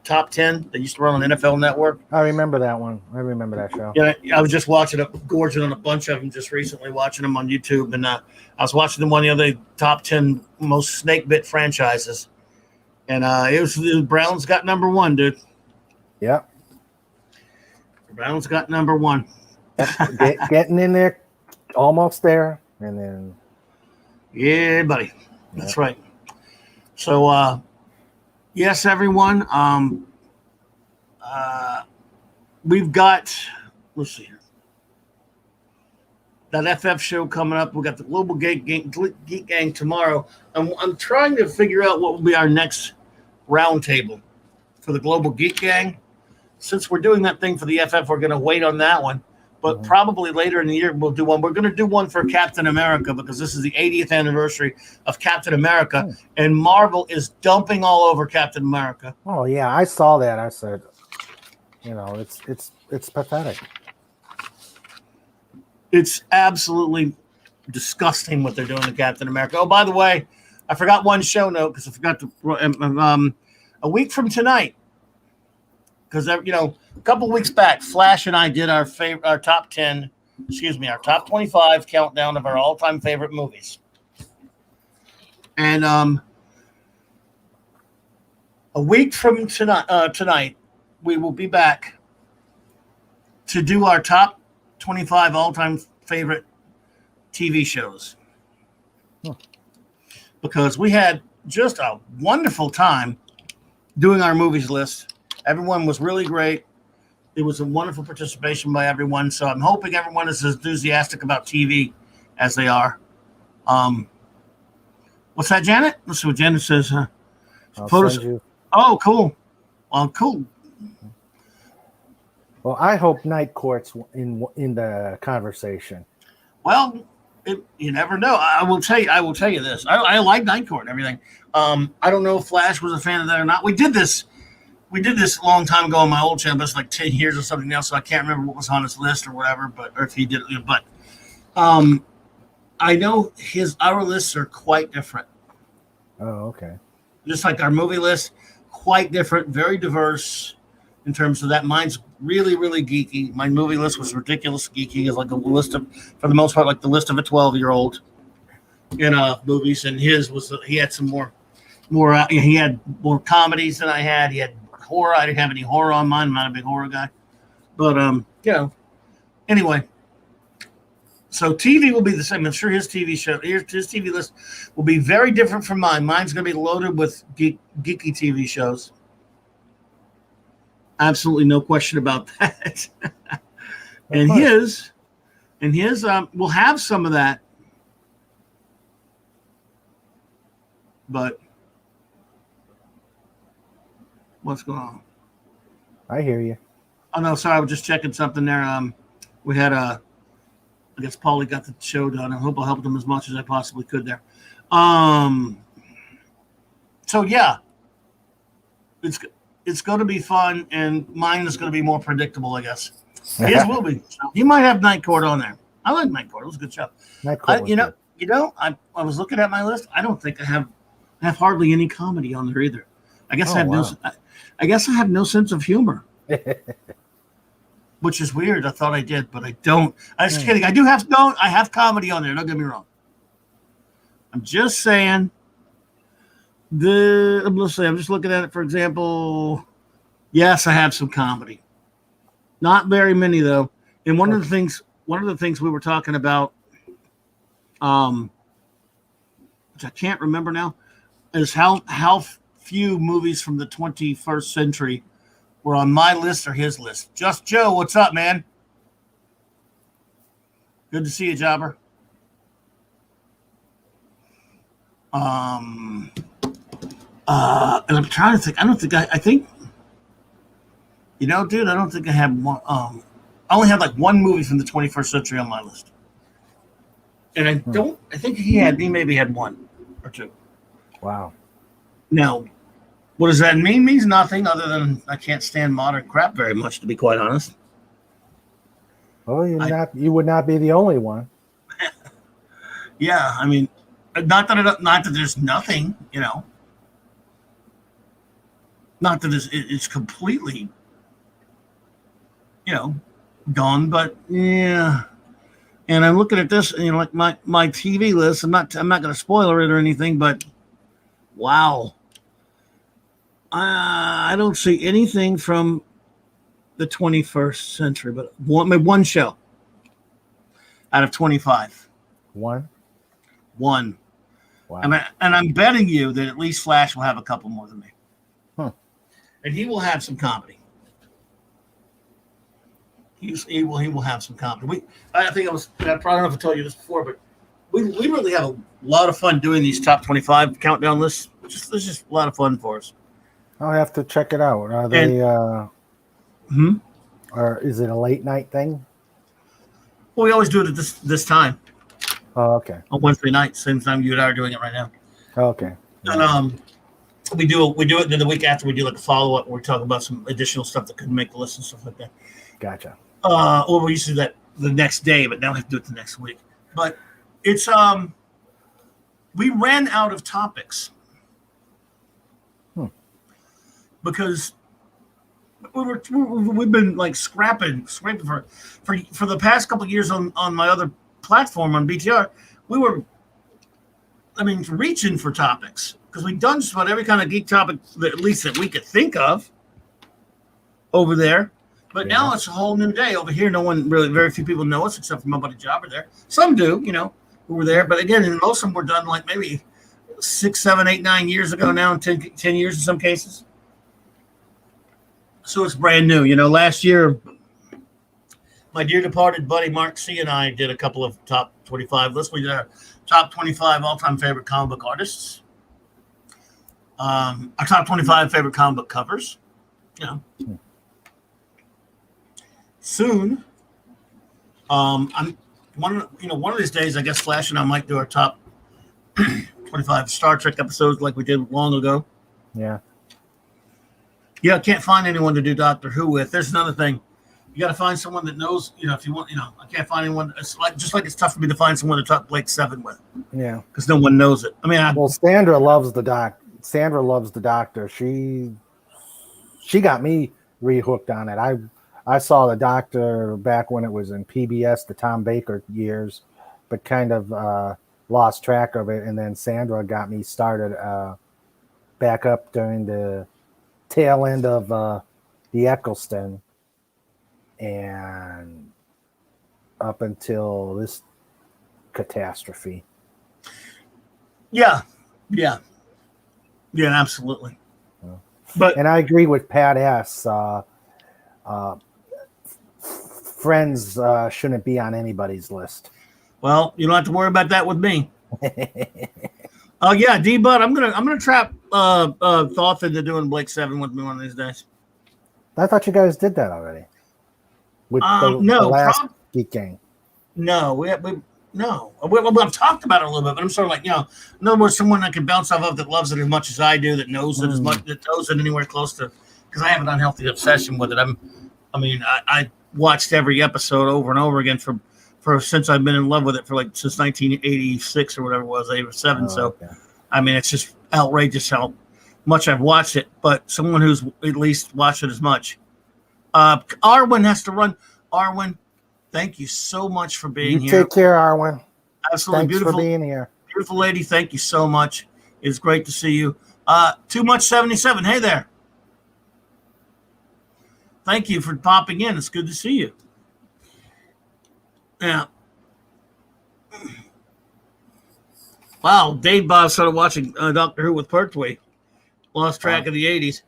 Top 10 that used to run on NFL Network. I remember that one. I remember that show. Yeah, I was just watching gorging on a bunch of them just recently, watching them on YouTube, and I was watching the one the other day, Top 10 most snake bit franchises, and it was the Browns got number 1, dude. Yeah. The Browns got number 1. Getting in there, almost there, and then. Yeah, buddy. That's right. So, yes, everyone. We've got, let's see here, that FF show coming up. We got the Global Geek Gang tomorrow. I'm trying to figure out what will be our next roundtable for the Global Geek Gang. Since we're doing that thing for the FF, we're going to wait on that one. But probably later in the year, we'll do one. We're going to do one for Captain America because this is the 80th anniversary of Captain America, and Marvel is dumping all over Captain America. Oh yeah, I saw that. I said, it's pathetic. It's absolutely disgusting what they're doing to Captain America. Oh, by the way, I forgot one show note because I forgot to. A week from tonight, because a couple weeks back, Flash and I did our top 25 countdown of our all-time favorite movies. And a week from tonight, we will be back to do our top 25 all-time favorite TV shows. Because we had just a wonderful time doing our movies list. Everyone was really great. It was a wonderful participation by everyone. So I'm hoping everyone is as enthusiastic about TV as they are. What's that, Janet? Let's see what Janet says. Oh, cool. Well, cool. Well, I hope Night Court's in the conversation. Well, you never know. I will tell you this. I like Night Court and everything. I don't know if Flash was a fan of that or not. We did this a long time ago on my old channel, but it's like 10 years or something else, so I can't remember what was on his list or whatever, or if he did it. But I know our lists are quite different. Oh, okay. Just like our movie list, quite different, very diverse in terms of that. Mine's really, really geeky. My movie list was ridiculous geeky. It's like a list of, for the most part, like the list of a 12-year-old in movies. And he had some more. He had more comedies than I had. He had horror. I didn't have any horror on mine. I'm not a big horror guy. But anyway. So TV will be the same. I'm sure his TV list will be very different from mine. Mine's going to be loaded with geeky TV shows. Absolutely no question about that. and his will have some of that. But what's going on? I hear you. Oh no, sorry, I was just checking something there. We had I guess Paulie got the show done. I hope I helped him as much as I possibly could there. So yeah, it's going to be fun, and mine is going to be more predictable, I guess. His will be. He might have Night Court on there. I like Night Court. It was a good show. Night Court I was looking at my list. I don't think I have hardly any comedy on there either. I guess I have no sense of humor. Which is weird. I thought I did, but I don't. I'm just kidding. I have comedy on there. Don't get me wrong. I'm just saying. I'm just looking at it. For example, yes, I have some comedy. Not very many though. And one of the things we were talking about, which I can't remember now, is how few movies from the 21st century were on my list or his list. Just Joe, what's up, man? Good to see you, Jobber. And I'm trying to think. I don't think I think, dude, I don't think I have one. I only have like one movie from the 21st century on my list. And I think he maybe had one or two. Wow. Now, what does that mean? Means nothing other than I can't stand modern crap very much, to be quite honest. Well, you would not be the only one. Yeah, I mean, not that there's nothing, not that it's completely, gone, but yeah. And I'm looking at this, like my TV list. I'm not going to spoiler it or anything, but wow, I don't see anything from the 21st century, but one show out of 25. One. Wow. And I'm betting you that at least Flash will have a couple more than me. And he will have some comedy. He will have some comedy. I probably don't know if I told you this before, but we really have a lot of fun doing these top 25 countdown lists. It's just a lot of fun for us. I'll have to check it out. Are they? Or is it a late night thing? Well, we always do it at this time. Oh, okay. On Wednesday night, same time you and I are doing it right now. Okay. And we do it, and then the week after we do like a follow up where we talk about some additional stuff that couldn't make the list and stuff like that. Gotcha. Or we used to do that the next day, but now we have to do it the next week. But it's we ran out of topics because we've been like scraping for the past couple of years on my other platform on BTR. We were, reaching for topics because we've done just about every kind of geek topic at least that we could think of over there. But now it's a whole new day over here. Very few people know us except for my buddy Jobber there. Some do, who were there. But again, most of them were done like maybe 6, 7, 8, 9 years ago now, 10 years in some cases. So it's brand new. Last year, my dear departed buddy Mark C. and I did a couple of top 25 lists. We did our top 25 all-time favorite comic book artists. Our top 25 favorite comic book covers. Soon, I'm one of these days. I guess Flash and I might do our top 25 Star Trek episodes like we did long ago. Yeah. I can't find anyone to do Doctor Who with. There's another thing. You got to find someone that knows. If you want, I can't find anyone. It's just like it's tough for me to find someone to talk Blake 7 with. Yeah. Because no one knows it. Sandra loves the Doctor. She got me rehooked on it. I saw the Doctor back when it was in PBS, the Tom Baker years, but kind of lost track of it. And then Sandra got me started back up during the tail end of the Eccleston and up until this catastrophe. Yeah, absolutely. And I agree with Pat S. Friends shouldn't be on anybody's list. Well, you don't have to worry about that with me. Oh yeah, D-Bud, I'm gonna trap Thoth into doing Blake 7 with me one of these days. I thought you guys did that already. With the last Geek Gang. No, I've talked about it a little bit, but I'm sort of like, in other words, someone I can bounce off of that loves it as much as I do, that knows it as much, that knows it anywhere close to, because I have an unhealthy obsession with it. I watched every episode over and over again for since I've been in love with it since 1986 or whatever it was, 87. Okay. It's just outrageous how much I've watched it, but someone who's at least watched it as much. Arwen has to run. Arwen, thank you so much for being here. You take care, Arwen. Absolutely. Thanks Beautiful for being here. Beautiful lady. Thank you so much. It's great to see you. Too Much 77. Hey there. Thank you for popping in. It's good to see you. Yeah. Wow, Dave Bob started watching Doctor Who with Pertwee. Lost track of the 80s.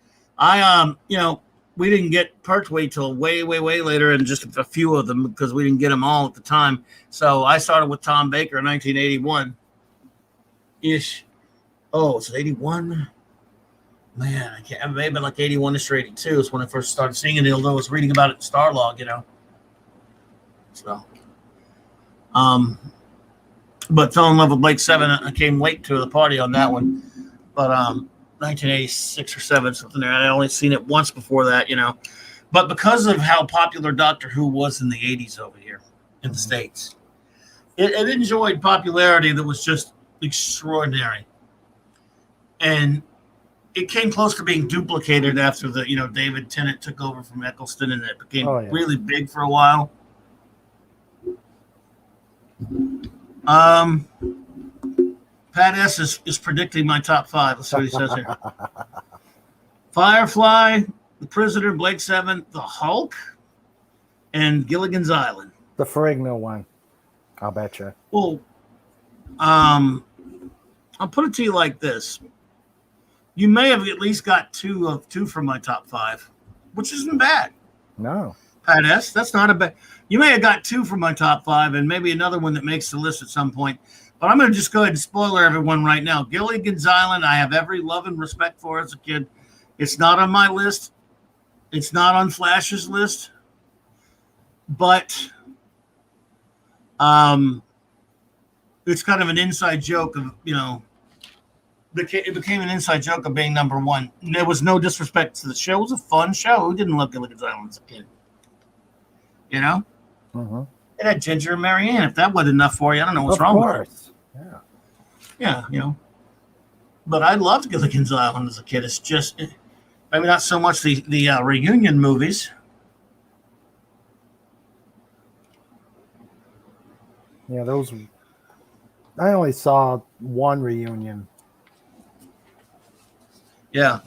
we didn't get Pertwee till way later, and just a few of them because we didn't get them all at the time. So I started with Tom Baker in 1981 ish. Oh, it's 81. Man, I can't. It may have been like 81 or 82 is when I first started seeing it. Although I was reading about it in Starlog, So, but fell in love with Blake 7. I came late to the party on that one, but 1986 or 7, something there. I only seen it once before that, But because of how popular Doctor Who was in the 80s over here in the States, it enjoyed popularity that was just extraordinary, and it came close to being duplicated after the David Tennant took over from Eccleston, and it became really big for a while. Pat S is predicting my top 5. Let's see what he says here. Firefly, The Prisoner, Blake 7, The Hulk, and Gilligan's Island. The Ferrigno one, I'll bet you. Well, I'll put it to you like this. You may have at least got two from my top 5, which isn't bad. No. Pat S, that's not a bad. You may have got 2 from my top 5 and maybe another one that makes the list at some point. But I'm going to just go ahead and spoiler everyone right now. Gilligan's Island, I have every love and respect for as a kid. It's not on my list. It's not on Flash's list. But it's kind of an inside joke of, it became an inside joke of being number 1. There was no disrespect to the show. It was a fun show. Who didn't love Gilligan's Island as a kid? Mm-hmm. It had Ginger and Marianne. If that wasn't enough for you, I don't know what's wrong with it. Yeah. But I loved Gilligan's Island as a kid. It's just, maybe not so much the reunion movies. Yeah, those. I only saw one reunion. Yeah,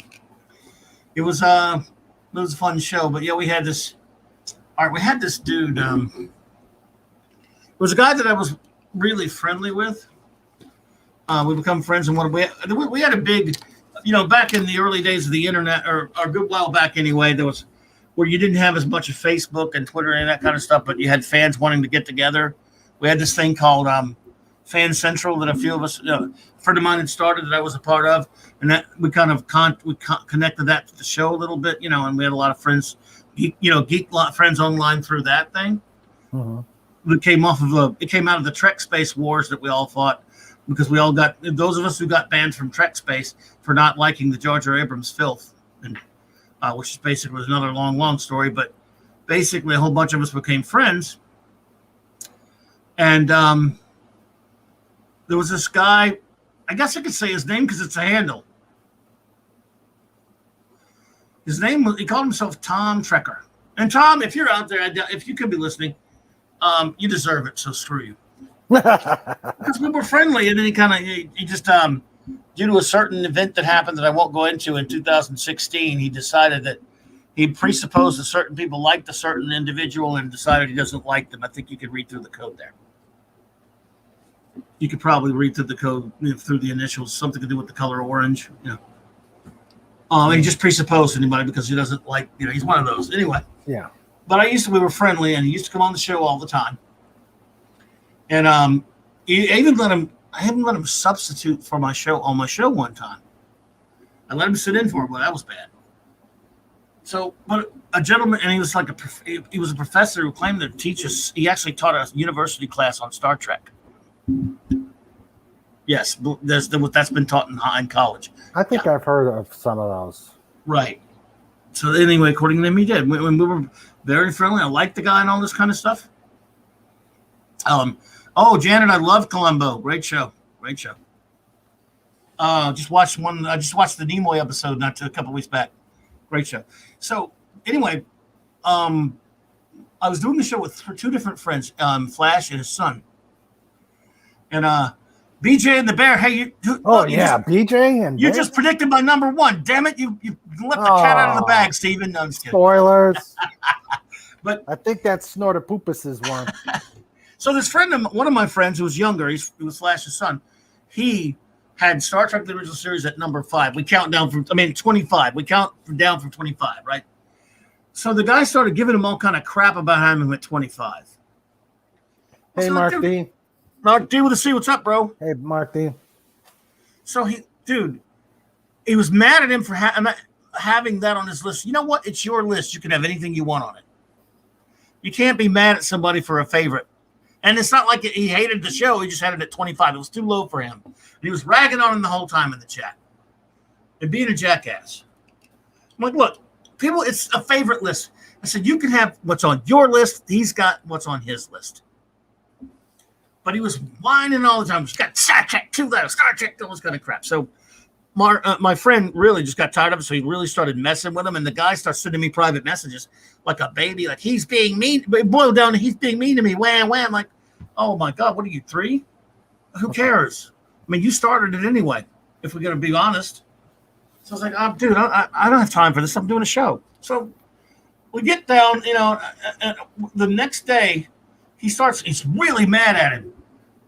it was a fun show. But yeah, we had this. All right, we had this dude. It was a guy that I was really friendly with. We become friends, and we had a big, back in the early days of the internet, or a good while back anyway. There was where you didn't have as much of Facebook and Twitter and that kind of stuff, but you had fans wanting to get together. We had this thing called Fan Central that a few of us, a friend of mine had started that I was a part of, and that we kind of connected that to the show a little bit, and we had a lot of friends, Geek friends online through that thing. Mm-hmm. It came out of the Trek Space Wars that we all fought, because we all got, those of us who got banned from Trek Space for not liking the Jar Jar Abrams filth, and which is basically another long story, but basically a whole bunch of us became friends. And there was this guy, I guess I could say his name because it's a handle. His name was, he called himself Tom Trekker. And Tom, if you're out there, if you could be listening, you deserve it, so screw you. Because we were friendly, and then he just, due to a certain event that happened that I won't go into in 2016, he decided that he presupposed that certain people liked a certain individual and decided he doesn't like them. I think you could read through the code there. You could probably read through the code through the initials, something to do with the color orange. He just presupposed anybody because he doesn't like, he's one of those. Anyway. Yeah. But we were friendly, and he used to come on the show all the time. And I even let him substitute for my show on my show one time. I let him sit in for it, but that was bad. So, but a gentleman, and he was like he was a professor who claimed to teach us. He actually taught a university class on Star Trek. Yes, that's been taught in college. I think I've heard of some of those. Right. So anyway, according to him, he did. We were very friendly. I liked the guy and all this kind of stuff. Janet, I love Columbo. Great show. I just watched the Nimoy episode a couple weeks back. Great show. So anyway, I was doing the show with 2 different friends, Flash and his son. And BJ and the Bear, hey, BJ and you just predicted my number 1. Damn it, you let the cat out of the bag, Steven. No, I'm just kidding. Spoilers. But I think that's Snortopupus's one. So this one of my friends who was younger, he was Flash's son. He had Star Trek: The Original Series at number 5. We count down from 25. We count down from 25, right? So the guy started giving him all kind of crap about having him at 25. Hey, Mark D. Mark D with a C. What's up, bro? Hey, Mark D. So he was mad at him for having that on his list. You know what? It's your list. You can have anything you want on it. You can't be mad at somebody for a favorite. And it's not like he hated the show. He just had it at 25. It was too low for him. And he was ragging on him the whole time in the chat and being a jackass. I'm like, look, people, it's a favorite list. I said, you can have what's on your list. He's got what's on his list. But he was whining all the time. He's got Star Trek 2 letters, Star Trek, all this kind of crap. So my friend really just got tired of it, so he really started messing with him, and the guy starts sending me private messages like a baby, like he's being mean. It boiled down to he's being mean to me. Wham, wham. Like, oh my God, what are you, 3? Who cares? I mean, you started it anyway, if we're going to be honest. So I was like, oh, dude, I don't have time for this. I'm doing a show. So we get down, the next day he's really mad at him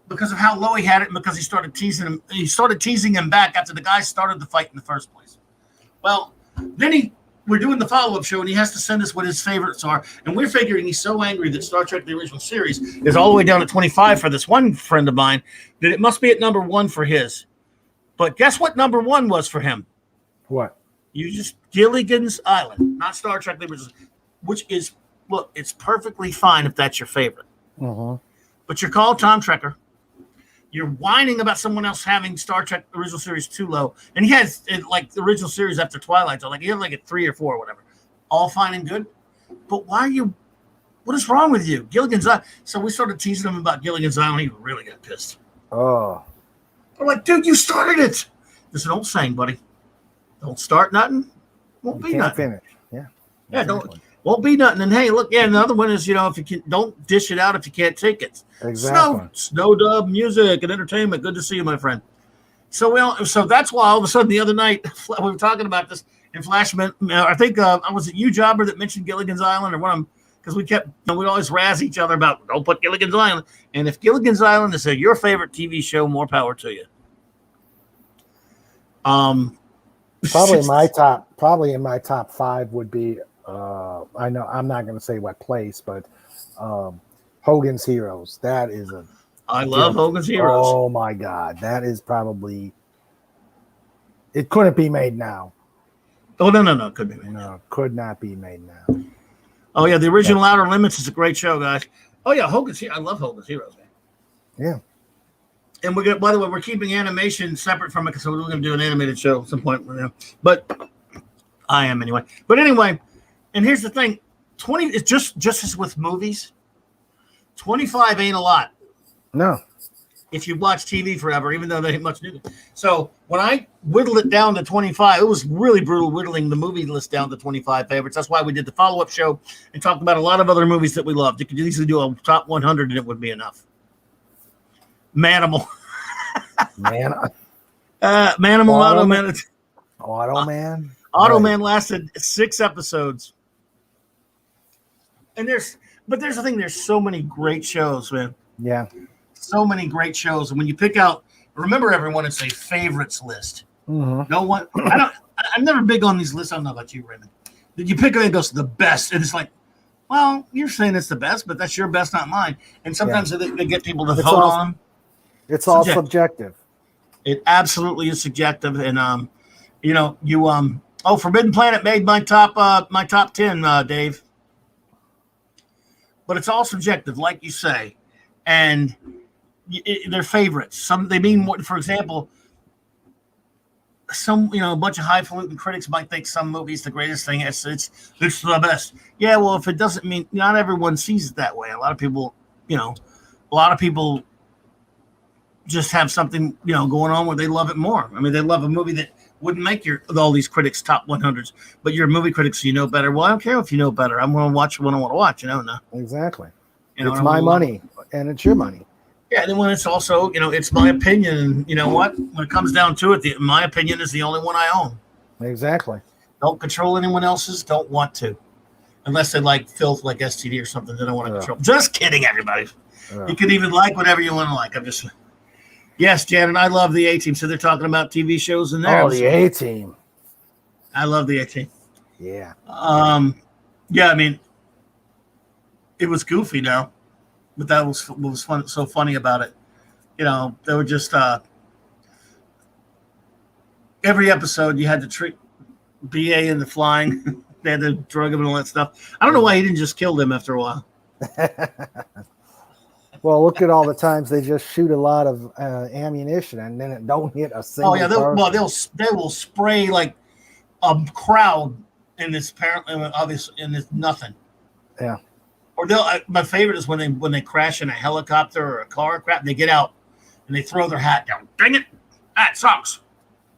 because of how low he had it and because he started teasing him. He started teasing him back after the guy started the fight in the first place. Well, then we're doing the follow-up show, and he has to send us what his favorites are. And we're figuring he's so angry that Star Trek, the original series, is all the way down to 25 for this one friend of mine, that it must be at number 1 for his. But guess what number 1 was for him? What? You just Gilligan's Island, not Star Trek, the original, which is, look, it's perfectly fine if that's your favorite. Uh-huh. But you're called Tom Trekker. You're whining about someone else having Star Trek original series too low. And he has like the original series after Twilight. So like he had like a 3 or 4 or whatever. All fine and good. But what is wrong with you? Gilligan's Island. So we started teasing him about Gilligan's Island. He really got pissed. Oh. We're like, dude, you started it. There's an old saying, buddy. Don't start nothing. Won't be nothing. Finish. Yeah. Yeah, won't be nothing. And hey, look, yeah, another one is, if you can, don't dish it out if you can't take it. Exactly. Snow dub music and entertainment. Good to see you, my friend. So that's why all of a sudden the other night we were talking about this in Flash. I think was it you, Jobber, that mentioned Gilligan's Island or one? Because we kept we always razz each other about don't put Gilligan's Island. And if Gilligan's Island is your favorite TV show, more power to you. Probably in my top 5 would be I know I'm not going to say what place, but Hogan's Heroes. That is I love Hogan's Heroes. Oh my God, that is probably. It couldn't be made now. Oh no, it couldn't be made. No, could not be made now. Oh yeah, the original Outer Limits is a great show, guys. Oh yeah, I love Hogan's Heroes, man. Yeah. And by the way, we're keeping animation separate from it because we're going to do an animated show at some point. But I am anyway. But anyway, and here's the thing: 20 is just as with movies. 25 ain't a lot. No. If you watch TV forever, even though they ain't much new. So when I whittled it down to 25, it was really brutal whittling the movie list down to 25 favorites. That's why we did the follow-up show and talked about a lot of other movies that we loved. You could easily do a top 100 and it would be enough. Manimal. Manimal. Automan. Automan. Automan lasted 6 episodes. And there's the thing, there's so many great shows, man. Yeah. So many great shows. And when you pick out, remember everyone, it's a favorites list. Mm-hmm. No one, I'm never big on these lists. I don't know about you, Raymond. You pick it and it goes to the best. And it's like, well, you're saying it's the best, but that's your best, not mine. And sometimes they get people to vote on. It's all subjective. It absolutely is subjective. And, Forbidden Planet made my top 10, Dave. But it's all subjective, like you say. And they're favorites. They mean more. For example, a bunch of highfalutin critics might think some movie's the greatest thing. It's the best. Yeah, well, if it doesn't mean, not everyone sees it that way. A lot of people just have something, going on where they love it more. I mean, they love a movie that wouldn't make all these critics top 100s, but you're a movie critic, so you know better. Well, I don't care if you know better. I'm going to watch what I want to watch, No. Exactly. It's my money, and it's your money. Yeah, and then when it's also, it's my opinion, and you know what? When it comes down to it, my opinion is the only one I own. Exactly. Don't control anyone else's. Don't want to. Unless they like filth like STD or something, they don't want to control. Just kidding, everybody. You can even like whatever you want to like. Yes, Janet, I love the A-Team. So they're talking about TV shows in there. Oh, the A-Team. I love the A-Team. Yeah. Yeah, I mean, it was goofy now, but that was what was fun, so funny about it. They were just every episode you had to treat BA in the flying. They had to drug him and all that stuff. I don't know why he didn't just kill them after a while. Well, look at all the times they just shoot a lot of ammunition and then it don't hit a single. Oh yeah, they will spray like a crowd in this apparently obviously in this nothing. Yeah. Or my favorite is when they crash in a helicopter or a car crap. They get out and they throw their hat down. Dang it, that sucks.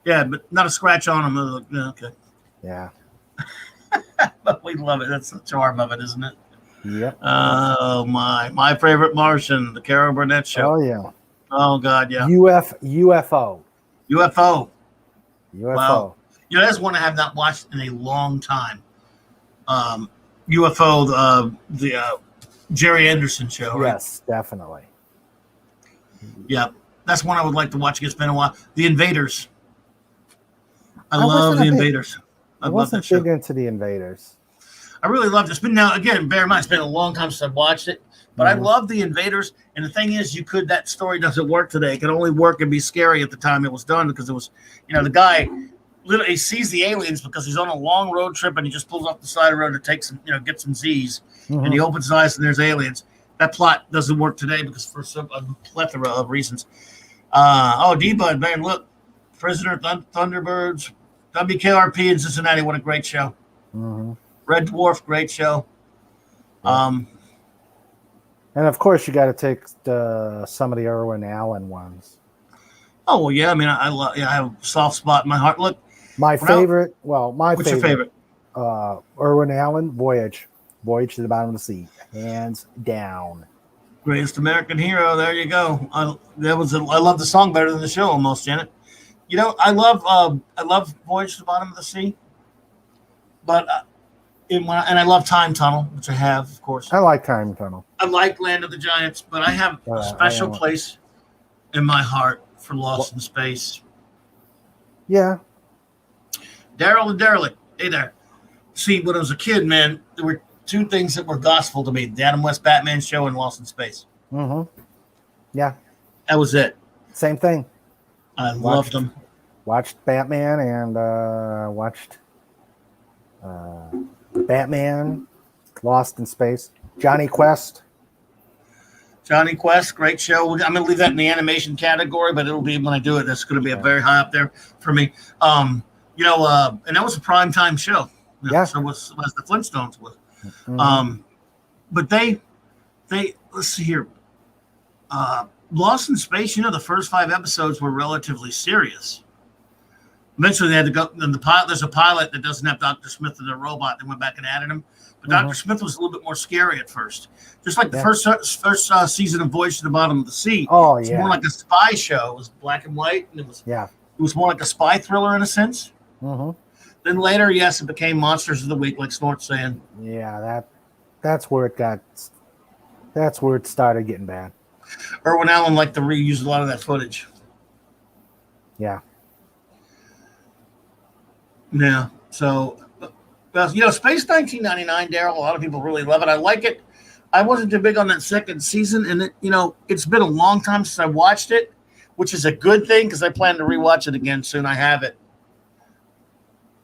Yeah, but not a scratch on them. Like, yeah, okay. Yeah. But we love it. That's the charm of it, isn't it? Yep. Oh my favorite Martian, the Carol Burnett show. Oh yeah. Oh God, yeah. UFO. UFO. Wow. That's one I have not watched in a long time. UFO, the Jerry Anderson show. Right? Yes, definitely. Yeah, that's one I would like to watch. It's been a while. The Invaders. I love the Invaders. I wasn't big into the Invaders. I really loved it. It's been now again. Bear in mind, it's been a long time since I've watched it. But I love the Invaders. And the thing is, that story doesn't work today. It could only work and be scary at the time it was done because it was, the guy literally sees the aliens because he's on a long road trip and he just pulls off the side of the road to take some, get some Z's. And he opens his eyes and there's aliens. That plot doesn't work today because for a plethora of reasons. D-Bud, man, look. Prisoner Thunderbirds, WKRP in Cincinnati. What a great show. Red Dwarf, great show. And of course, you got to take some of the Irwin Allen ones. Oh well, yeah. I mean, I have a soft spot in my heart. Look, my favorite. What's your favorite? Irwin Allen, Voyage to the Bottom of the Sea, hands down. Greatest American Hero. There you go. I love the song better than the show almost, Janet. I love Voyage to the Bottom of the Sea, but and I love Time Tunnel, which I have, of course. I like Time Tunnel. I like Land of the Giants, but I have a special place in my heart for Lost in Space. Yeah. Daryl the Derelict. Hey there. See, when I was a kid, man, there were two things that were gospel to me: the Adam West Batman show and Lost in Space. Yeah. That was it. Same thing. I loved them. Watched Batman and watched Batman, Lost in Space, Johnny Quest. Johnny Quest, great show. I'm going to leave that in the animation category, but it'll be when I do it. That's going to be a very high up there for me. And that was a primetime show. Yeah. So was the Flintstones was. But they let's see here. Lost in Space, the first 5 episodes were relatively serious. Eventually, they had to go. And there's a pilot that doesn't have Dr. Smith and the robot. They went back and added him. But Dr. Smith was a little bit more scary at first. Just like the first season of Voyage to the Bottom of the Sea. Oh, It's more like a spy show. It was black and white. And it was more like a spy thriller in a sense. Then later, yes, it became Monsters of the Week, like Snort's saying. Yeah, that's where it started getting bad. Irwin Allen liked to reuse a lot of that footage. Yeah. Yeah. So, Space 1999, Daryl, a lot of people really love it. I like it. I wasn't too big on that second season, and it's been a long time since I watched it, which is a good thing because I plan to rewatch it again soon. I have it.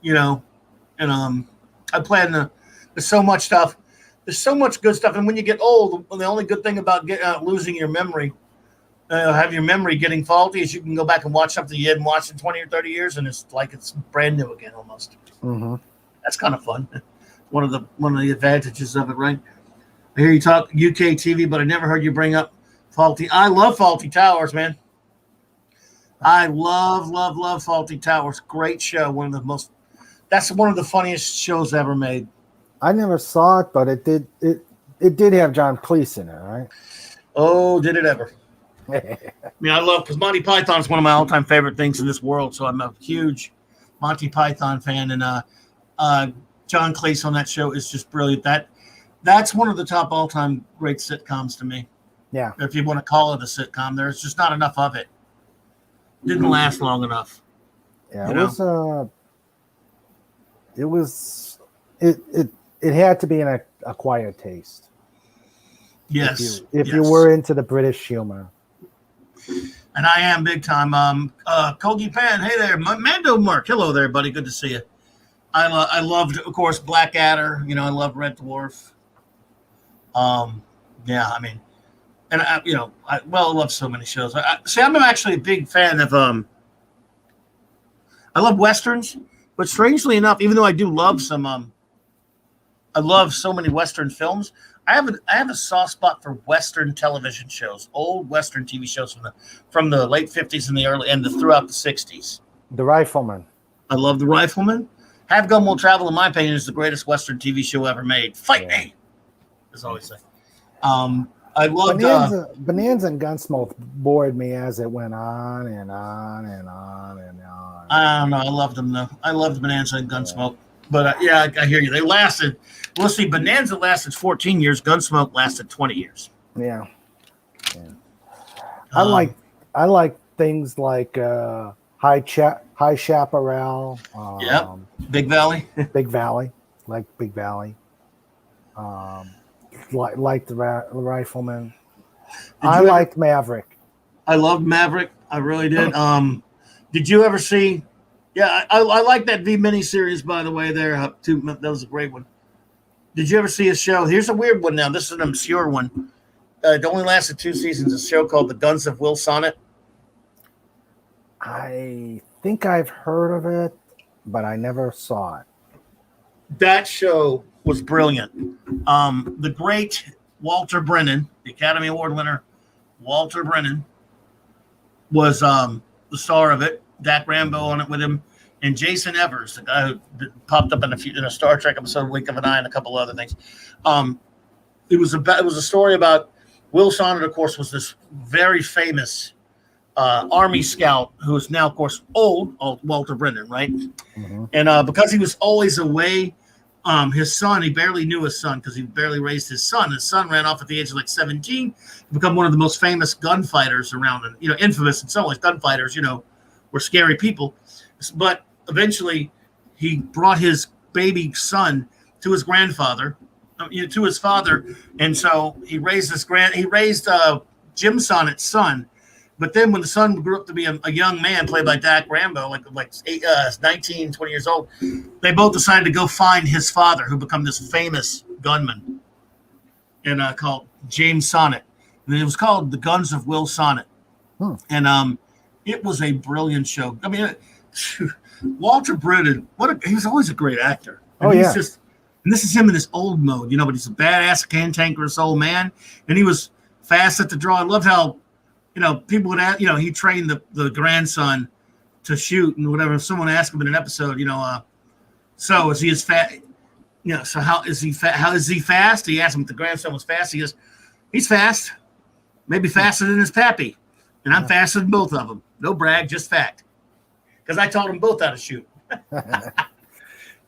I plan to. There's so much stuff. There's so much good stuff, and when you get old, the only good thing about losing your memory, have your memory getting faulty, is you can go back and watch something you hadn't watched in 20 or 30 years, and it's like it's brand new again almost. That's kind of fun. One of the advantages of it, right? I hear you talk UK TV, but I never heard you bring up Faulty. I love Faulty Towers, man. I love Faulty Towers. Great show. That's one of the funniest shows ever made. I never saw it, but it did have John Cleese in it, right? Oh, did it ever? I mean, I love, because Monty Python is one of my all-time favorite things in this world, so I'm a huge Monty Python fan, and John Cleese on that show is just brilliant. That's one of the top all-time great sitcoms to me. Yeah. If you want to call it a sitcom, there's just not enough of it. Didn't last long enough. Yeah, it it had to be an acquired taste. Yes. If yes. you were into the British humor. And I am big time. Kogi Pan, hey there. Mando Mark, hello there, buddy. Good to see you. I loved, of course, Blackadder. You know, I love Red Dwarf. Yeah, I mean, and I love so many shows. I'm actually a big fan of I love westerns, but strangely enough, even though I do love some I love so many Western films. I have a soft spot for Western television shows, old Western TV shows from the late 50s and the early and throughout the 60s. The Rifleman. I love The Rifleman. Have Gun Will Travel, in my opinion, is the greatest Western TV show ever made. Fight me, as I always say. I loved Bonanza and Gunsmoke bored me as it went on and on and on and on. I don't know. I loved them though. I loved Bonanza and Gunsmoke. But I hear you. They lasted. Well, see, Bonanza lasted 14 years. Gunsmoke lasted 20 years. Yeah. I like things like High Chaparral. Big Valley. Big Valley. Like Big Valley. Like the Rifleman. I liked Maverick. I loved Maverick. I really did. Did you ever see? Yeah, I like that V miniseries, by the way. That was a great one. Did you ever see a show? Here's a weird one now. This is an obscure one. It only lasted 2 seasons. A show called The Guns of Will Sonnet. I think I've heard of it, but I never saw it. That show was brilliant. The great Walter Brennan, the Academy Award winner, Walter Brennan, was the star of it. Dak Rambo on it with him, and Jason Evers, the guy who popped up in a Star Trek episode, Wink of an Eye, and a couple other things. It was a story about Will Sonnet. Of course, was this very famous Army scout who is now, of course, old Walter Brennan, right? Mm-hmm. And because he was always away, his son, he barely knew his son because he barely raised his son. His son ran off at the age of like 17 to become one of the most famous gunfighters around, and infamous in some ways. Gunfighters, were scary people, but eventually he brought his baby son to his grandfather, to his father, and so he raised Jim Sonnet's son. But then when the son grew up to be a young man, played by Dak Rambo, like 19, 20 years old, they both decided to go find his father, who became this famous gunman, and called James Sonnet. And it was called The Guns of Will Sonnet. And it was a brilliant show. I mean, Walter Brennan, he was always a great actor. And and this is him in his old mode, but he's a badass, cantankerous old man, and he was fast at the draw. I loved how, people would ask, he trained the grandson to shoot and whatever. If someone asked him in an episode, so is he as fast? So how is he fast? He asked him if the grandson was fast. He goes, he's fast, maybe faster than his pappy. And I'm faster than both of them. No brag, just fact. Because I taught them both how to shoot.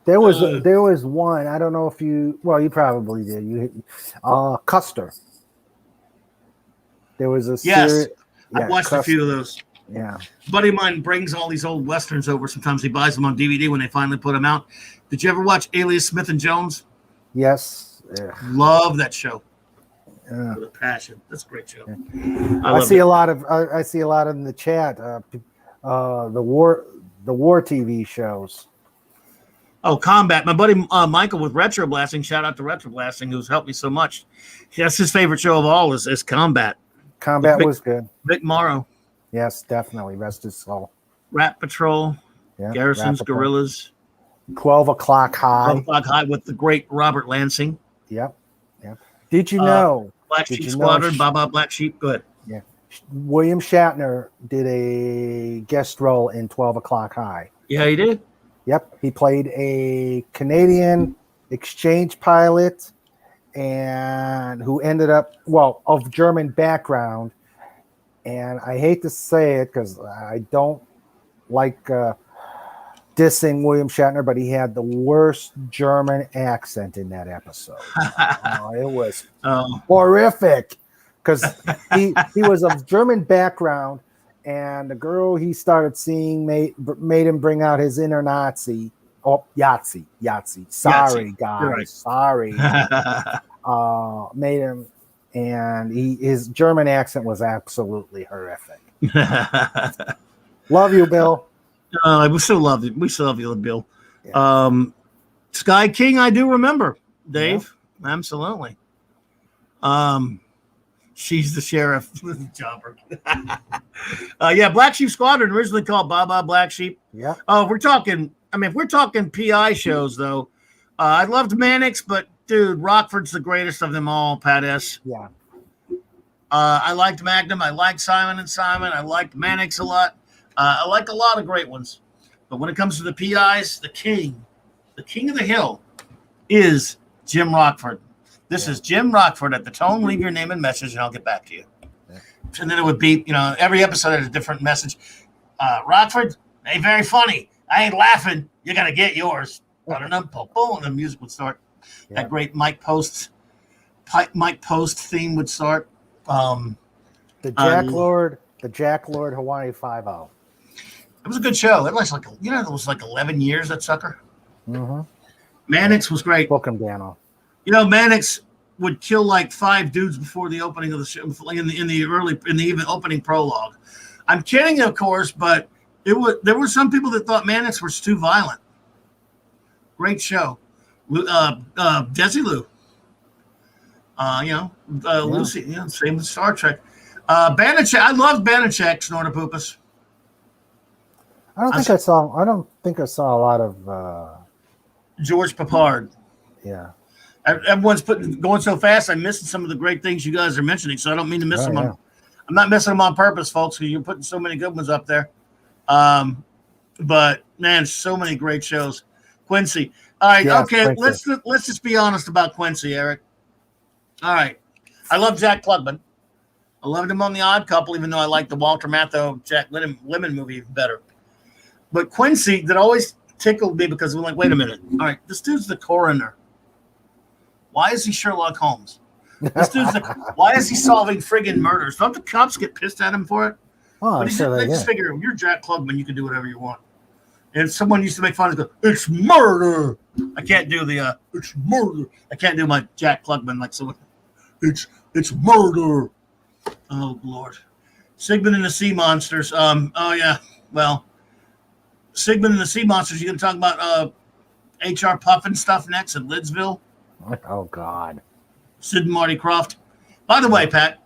There was one. I don't know if you probably did. Custer. There was a series. I watched a few of those. Yeah. A buddy of mine brings all these old westerns over. Sometimes he buys them on DVD when they finally put them out. Did you ever watch Alias Smith and Jones? Yes. Yeah. Love that show. With a passion. That's a great show. Yeah. I see a lot in the chat. The war TV shows. Oh, Combat. My buddy Michael with Retro Blasting. Shout out to Retro Blasting, who's helped me so much. That's his favorite show of all is Combat. Combat was good. Vic Morrow. Yes, definitely. Rest his soul. Rat Patrol. Yeah, Garrison's Guerrillas. 12 O'Clock High. 12 O'Clock High with the great Robert Lansing. Yep. Did you know? Black Sheep Squadron, Baba Black Sheep. Good. Yeah. William Shatner did a guest role in 12 O'Clock High. Yeah, he did. Yep. He played a Canadian exchange pilot and who ended up, of German background. And I hate to say it because I don't like dissing William Shatner, but he had the worst German accent in that episode. It was horrific because he was of German background, and the girl he started seeing made him bring out his inner Nazi, Oh, Yahtzee. Sorry, guys. You're right. Sorry. Made him, and his German accent was absolutely horrific. Love you, Bill. We still love you. We still love you, Bill. Yeah. Sky King, I do remember, Dave. Yeah. Absolutely. She's the sheriff. Jobber. Black Sheep Squadron, originally called Baba Black Sheep. Yeah. Oh, if we're talking PI shows, though, I loved Mannix, but dude, Rockford's the greatest of them all, Pat S. Yeah. I liked Magnum. I liked Simon and Simon. I liked Mannix a lot. I like a lot of great ones. But when it comes to the PIs, the king of the hill is Jim Rockford. This is Jim Rockford at the tone. Leave your name and message, and I'll get back to you. Yeah. And then it would be, every episode had a different message. Rockford, ain't very funny. I ain't laughing. You got to get yours. And the music would start. Yeah. That great Mike Post theme would start. The Jack Lord Hawaii 5-0. It was a good show. It was it was like 11 years, that sucker. Mm-hmm. Mannix was great. Book him, Dano. Mannix would kill like 5 dudes before the opening of the show, in the even opening prologue. I'm kidding, of course, but there were some people that thought Mannix was too violent. Great show. Desilu. Lucy. Same with Star Trek. Banachek. I love Banachek, Snortopoopas. I don't think I saw a lot of George Papard. Yeah. Everyone's going so fast. I'm missing some of the great things you guys are mentioning, so I don't mean to miss them. I'm not missing them on purpose, folks, because you're putting so many good ones up there. But man, so many great shows. Quincy. All right, okay. Quincy. Let's just be honest about Quincy, Eric. All right. I love Jack Klugman. I loved him on The Odd Couple, even though I like the Walter Matthau Jack Lemmon movie even better. But Quincy, that always tickled me because we're like, wait a minute. All right, this dude's the coroner. Why is he Sherlock Holmes? Why is he solving friggin' murders? Don't the cops get pissed at him for it? Oh, they just figure, you're Jack Klugman, you can do whatever you want. And someone used to make fun of it, it's murder. I can't do it's murder. I can't do my Jack Klugman like someone. It's murder. Oh Lord. Sigmund and the Sea Monsters. Well, Sigmund and the Sea Monsters. You gonna talk about HR Puffin stuff next at Lidsville? Oh God. Sid and Marty Krofft. By the way, Pat.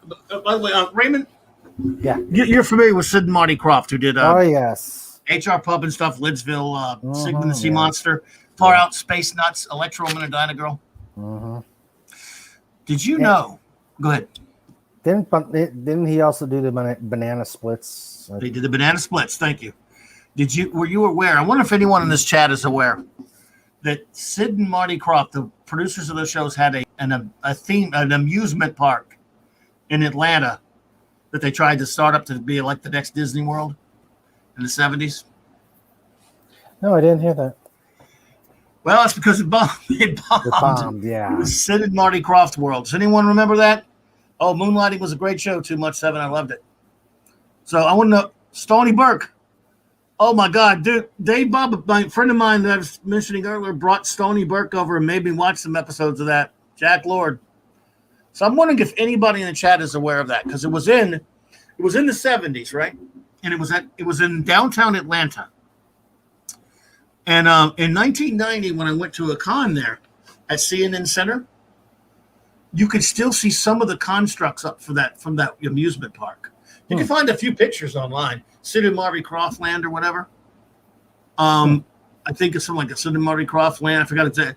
Raymond. Yeah. You're familiar with Sid and Marty Krofft, who did. Oh yes. HR Puffin stuff. Lidsville. Sigmund and the Sea Monster. Far Out Space Nuts. Electro Man and Dinah Girl. Mm-hmm. Did you know? Go ahead. Didn't he also do the banana splits? They did the banana splits. Thank you. Were you aware? I wonder if anyone in this chat is aware that Sid and Marty Krofft, the producers of those shows, had an amusement park in Atlanta that they tried to start up to be like the next Disney World in the 70s. No, I didn't hear that. Well, that's because it bombed. It bombed, yeah. It was Sid and Marty Krofft World. Does anyone remember that? Oh, Moonlighting was a great show. Too Much 7. I loved it. So I want to know, Stony Burke. Oh, my God. Dude, Dave Bob, my friend of mine that I was mentioning earlier, brought Stony Burke over and made me watch some episodes of that. Jack Lord. So I'm wondering if anybody in the chat is aware of that, because it was in the 70s, right? And it was in downtown Atlanta. And in 1990, when I went to a con there at CNN Center, you could still see some of the constructs up from that amusement park. You can find a few pictures online. Sid and Marty Krofft Land or whatever. I think it's something like a Sid and Marty Krofft Land. I forgot it's there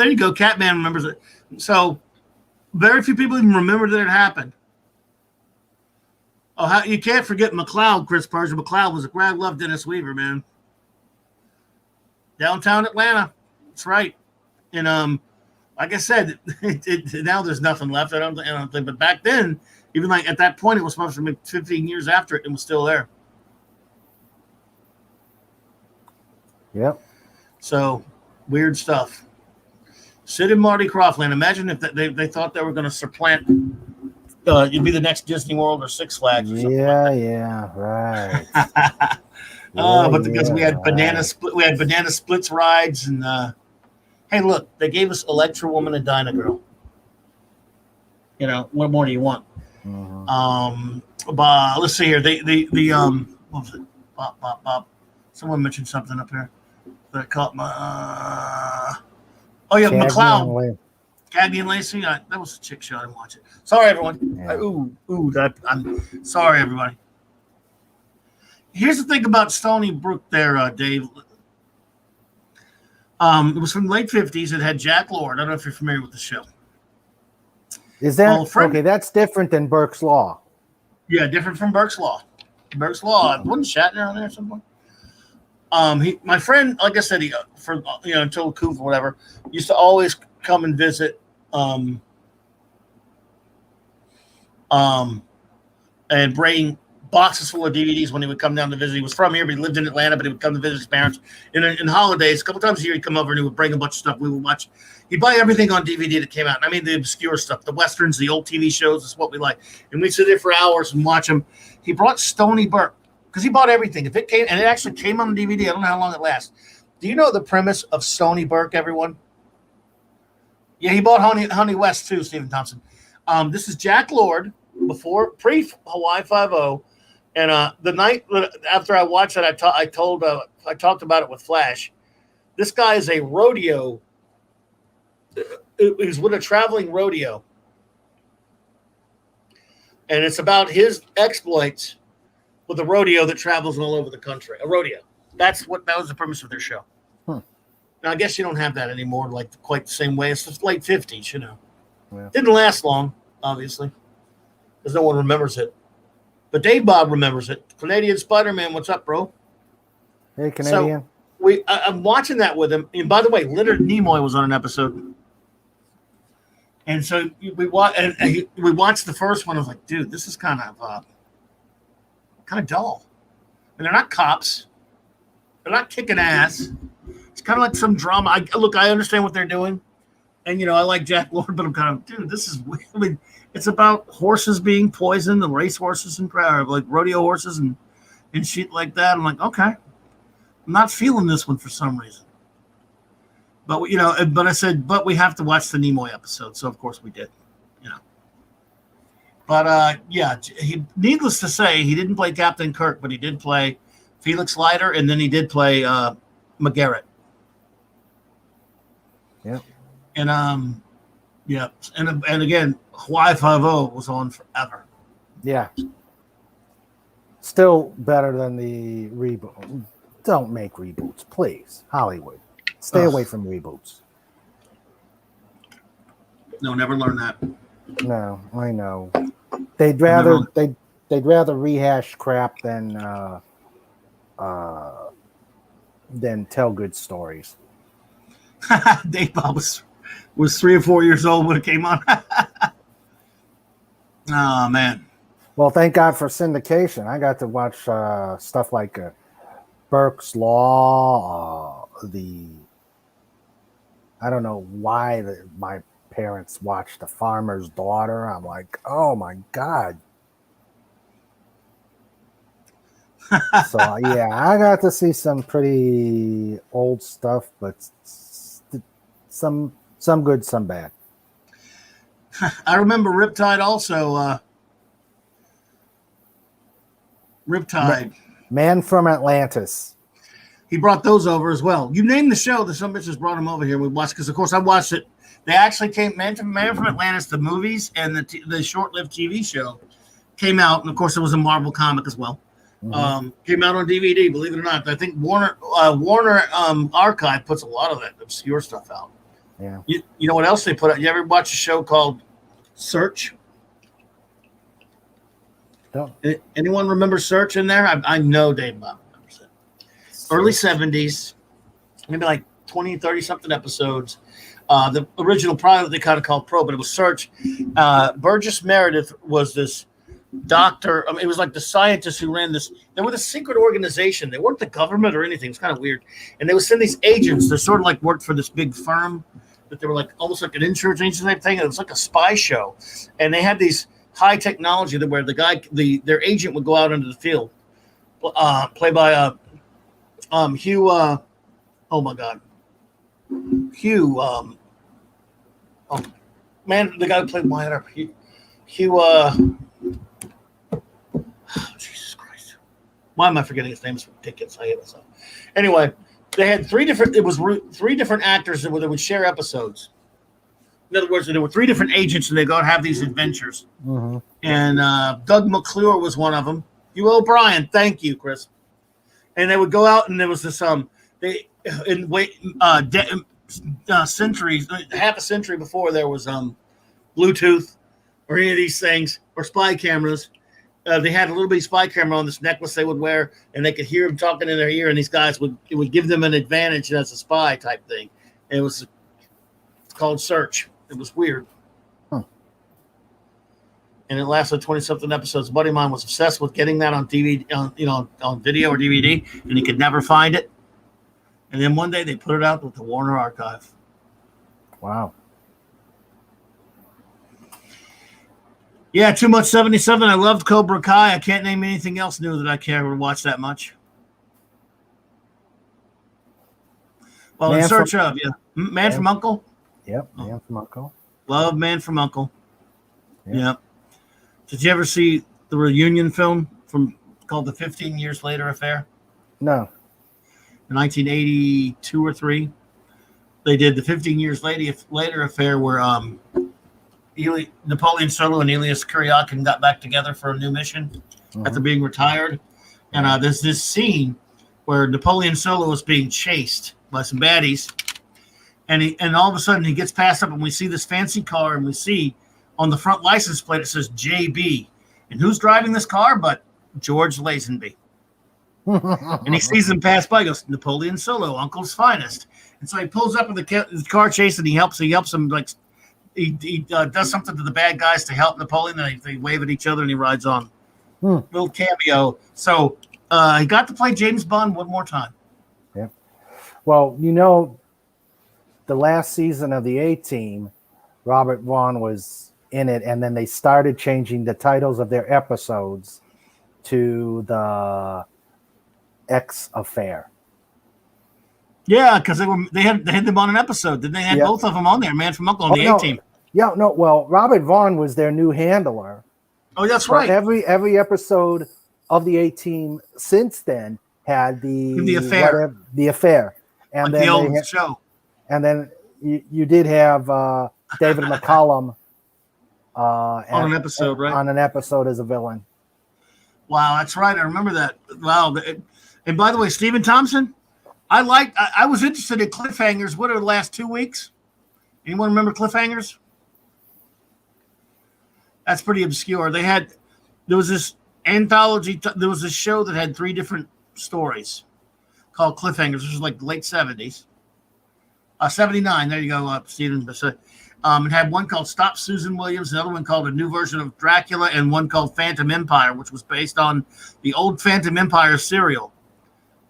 you go. Catman remembers it. So very few people even remember that it happened. Oh, you can't forget McLeod, Chris Persia. McLeod was a grad. Love Dennis Weaver, man. Downtown Atlanta. That's right. And like I said, now there's nothing left. I don't think. But back then, even like at that point, it was supposed to be 15 years after it, and was still there. Yep. So weird stuff. Sid and Marty Krofft Land. Imagine if they thought they were going to supplant. You'd be the next Disney World or Six Flags. Or yeah, right. Oh But because we had yeah. banana splits rides, and hey, look, they gave us Electra Woman and Dyna Girl. You know, what more do you want? Mhm. But let's see here. What was it? Bop, bop, bop. Someone mentioned something up here that caught my. Oh yeah, Cagney and McLeod, Lane. Cagney and Lacey. That was a chick show. I didn't watch it. Sorry, everyone. Yeah. I'm sorry, everybody. Here's the thing about Stony Brook, there, Dave. It was from the late '50s. It had Jack Lord. I don't know if you're familiar with the show. Is that Well, friend, okay? That's different than Burke's Law. Yeah, different from Burke's Law. Burke's Law. Wasn't Shatner on there at some point? My friend, like I said, until Coof or whatever, used to always come and visit, and bring boxes full of DVDs when he would come down to visit. He was from here, but he lived in Atlanta, but he would come to visit his parents. In holidays, a couple times a year, he'd come over and he would bring a bunch of stuff. We would watch. He'd buy everything on DVD that came out. And I mean, the obscure stuff, the westerns, the old TV shows, is what we like. And we'd sit there for hours and watch them. He brought Stony Burke because he bought everything. If it came, and it actually came on DVD, I don't know how long it lasts. Do you know the premise of Stony Burke, everyone? Yeah, he bought Honey West too, Stephen Thompson. This is Jack Lord pre-Hawaii Five-0. And the night after I watched it, I talked about it with Flash. This guy is a rodeo. He's with a traveling rodeo, and it's about his exploits with a rodeo that travels all over the country. A rodeo. That was the premise of their show. Huh. Now I guess you don't have that anymore, like quite the same way. It's the late '50s, you know. Yeah. Didn't last long, obviously, because no one remembers it. But Dave Bob remembers it. Canadian Spider-Man, what's up, bro? Hey, Canadian. So I'm watching that with him. And by the way, Leonard Nimoy was on an episode. And so we watched the first one. I was like, dude, this is kind of dull. And they're not cops. They're not kicking ass. It's kind of like some drama. I understand what they're doing. And, I like Jack Lord, but I'm kind of, dude, this is weird. I mean, it's about horses being poisoned and race horses and like rodeo horses and shit like that. I'm like, okay, I'm not feeling this one for some reason. But, but I said, but we have to watch the Nimoy episode. So, of course, we did, But, needless to say, he didn't play Captain Kirk, but he did play Felix Leiter, and then he did play McGarrett. Yeah. And, yeah, and again, Hawaii Five-0 was on forever. Yeah. Still better than the reboot. Don't make reboots, please. Hollywood. Stay away from reboots. No, never learn that. No, I know. They'd rather rehash crap than tell good stories. Dave Bob was 3 or 4 years old when it came on. Oh man. Well, thank God for syndication. I got to watch stuff like Burke's Law. I don't know why my parents watched The Farmer's Daughter. I'm like, oh my God. So yeah, I got to see some pretty old stuff, but some good, some bad. I remember Riptide also. Riptide. Man from Atlantis. He brought those over as well. You named the show. Some bitches brought them over here. We watched because, of course, I watched it. They actually came. Man from Atlantis, the movies and the short-lived TV show came out, and of course, it was a Marvel comic as well. Mm-hmm. Came out on DVD. Believe it or not, I think Warner Archive puts a lot of that obscure stuff out. Yeah. You know what else they put out? You ever watch a show called Search? No. Anyone remember Search in there? I know Dave Bob remembers it. Early 70s, maybe like 20, 30 something episodes. The original product they kind of called Pro, but it was Search. Burgess Meredith was this doctor. I mean, it was like the scientist who ran this. They were the secret organization. They weren't the government or anything. It's kind of weird. And they would send these agents that sort of like worked for this big firm that they were like almost like an insurance agent type thing. It was like a spy show. And they had these high technology that where their agent would go out into the field, played by Hugh. Oh my God, Hugh. Oh man, the guy who played Wyatt Earp. Hugh. Jesus Christ. Why am I forgetting his name? It's ridiculous. I hate myself. Anyway, they had three different actors that would share episodes. In other words, there were three different agents, and they go and have these adventures. Mm-hmm. And Doug McClure was one of them. Hugh O'Brien, thank you, Chris. And they would go out, and there was this centuries, half a century before there was Bluetooth or any of these things or spy cameras. They had a little bitty spy camera on this necklace they would wear, and they could hear them talking in their ear, and these guys would give them an advantage as a spy type thing. And it's called Search. It was weird. Huh. And it lasted 20-something episodes. A buddy of mine was obsessed with getting that on DVD, on video or DVD, and he could never find it. And then one day they put it out with the Warner Archive. Wow. Yeah, too much 77. I loved Cobra Kai. I can't name anything else new that I care to watch that much. Well, Man in search of, yeah. Man from Uncle? Yep, Man from Uncle. Love Man from Uncle. Yep. Yep. Did you ever see the reunion film called The 15 Years Later Affair? No. In 1982 or 3, they did the 15 Years Later Affair where Napoleon Solo and Elias Kuryakin got back together for a new mission after being retired. And there's this scene where Napoleon Solo is being chased by some baddies. And all of a sudden he gets passed up, and we see this fancy car, and we see on the front license plate it says JB. And who's driving this car but George Lazenby? And he sees them pass by. He goes, Napoleon Solo, Uncle's finest. And so he pulls up in the car chase, and he helps them, like he does something to the bad guys to help Napoleon. And they wave at each other, and he rides on. Little cameo. So he got to play James Bond one more time. Yeah. Well, the last season of the A-Team, Robert Vaughn was in it, and then they started changing the titles of their episodes to the X Affair. Yeah, because they had them on an episode. Then they had both of them on there, Man from Uncle on the A-Team. Yeah, no. Well, Robert Vaughn was their new handler. Oh, that's right. Every episode of the A-Team since then had the affair. The affair, and like then the old show. And then you did have David McCallum on an episode, right? On an episode as a villain. Wow, that's right. I remember that. Wow. And by the way, Stephen Thompson, I was interested in cliffhangers. What are the last 2 weeks? Anyone remember cliffhangers? That's pretty obscure. There was this anthology. There was this show that had 3 different stories called Cliffhangers. This was like late 70s. 79. There you go, Stephen. It had one called Stop Susan Williams, another one called A New Version of Dracula, and one called Phantom Empire, which was based on the old Phantom Empire serial.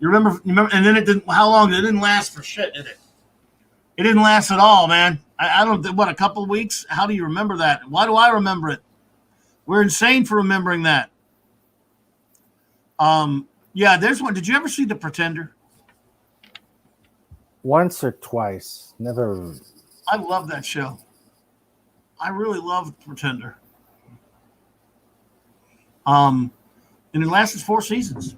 You remember? And then it didn't. How long? It didn't last for shit, did it? It didn't last at all, man. I don't. What, a couple of weeks? How do you remember that? Why do I remember it? We're insane for remembering that. Yeah, there's one. Did you ever see The Pretender? Once or twice. Never. I love that show. I really loved Pretender. And it lasted 4 seasons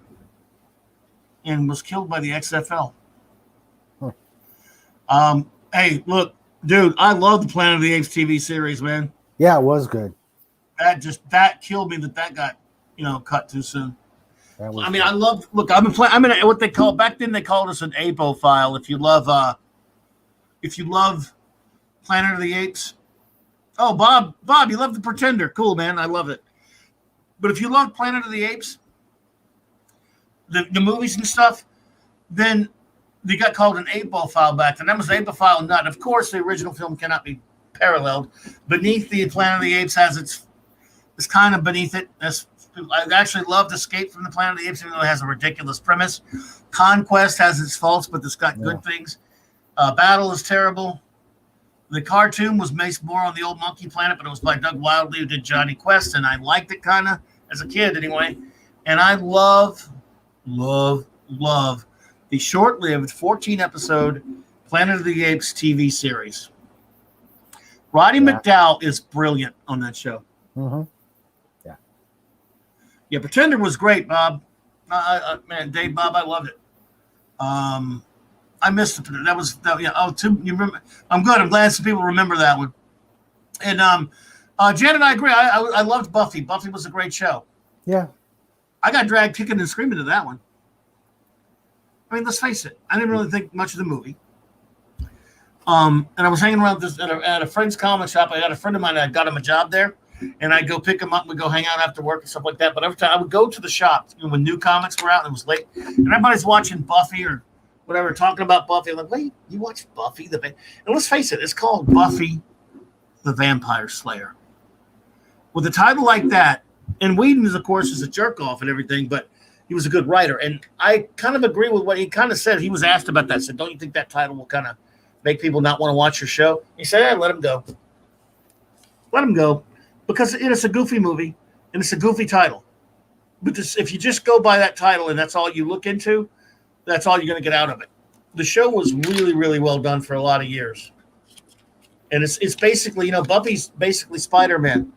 and was killed by the XFL. Huh. Hey, look, dude, I love the Planet of the Apes TV series, man. Yeah, it was good. That killed me that got, cut too soon. I mean, good. I love. Look, I'm in what they call back then. They called us an apophile. If you love Planet of the Apes. Oh, Bob, you love The Pretender. Cool, man. I love it. But if you love Planet of the Apes, the movies and stuff, then they got called an apophile back then. That was apophile nut. Of course, the original film cannot be paralleled. Beneath the Planet of the Apes has it's kind of beneath it. I actually loved Escape from the Planet of the Apes, even though it has a ridiculous premise. Conquest has its faults, but it's got good things. Battle is terrible. The cartoon was based more on the old Monkey Planet, but it was by Doug Wildley, who did Johnny Quest, and I liked it kind of as a kid anyway. And I love the short-lived 14-episode Planet of the Apes TV series. Roddy McDowall is brilliant on that show. Mm-hmm. Yeah, Pretender was great, Bob. Man, Dave, Bob, I loved it. I missed it. That was yeah. Oh, you remember? I'm good. I'm glad some people remember that one. And Jan and I agree. I loved Buffy. Buffy was a great show. Yeah. I got dragged kicking and screaming to that one. I mean, let's face it. I didn't really think much of the movie. And I was hanging around this at a friend's comic shop. I got a friend of mine. I got him a job there, and I'd go pick him up. We'd go hang out after work and stuff like that. But every time I would go to the shop when new comics were out, and it was late, and everybody's watching Buffy or whatever, talking about Buffy. I'm like, wait, you watch Buffy the? And let's face it, it's called Buffy the Vampire Slayer. With a title like that, and Whedon, of course, is a jerk off and everything, but he was a good writer. And I kind of agree with what he kind of said. He was asked about that. Said, don't you think that title will kind of make people not want to watch your show? He said, yeah, let him go. Let him go. Because it's a goofy movie, and it's a goofy title. But if you just go by that title and that's all you look into, that's all you're going to get out of it. The show was really, really well done for a lot of years. And it's basically, Buffy's basically Spider-Man.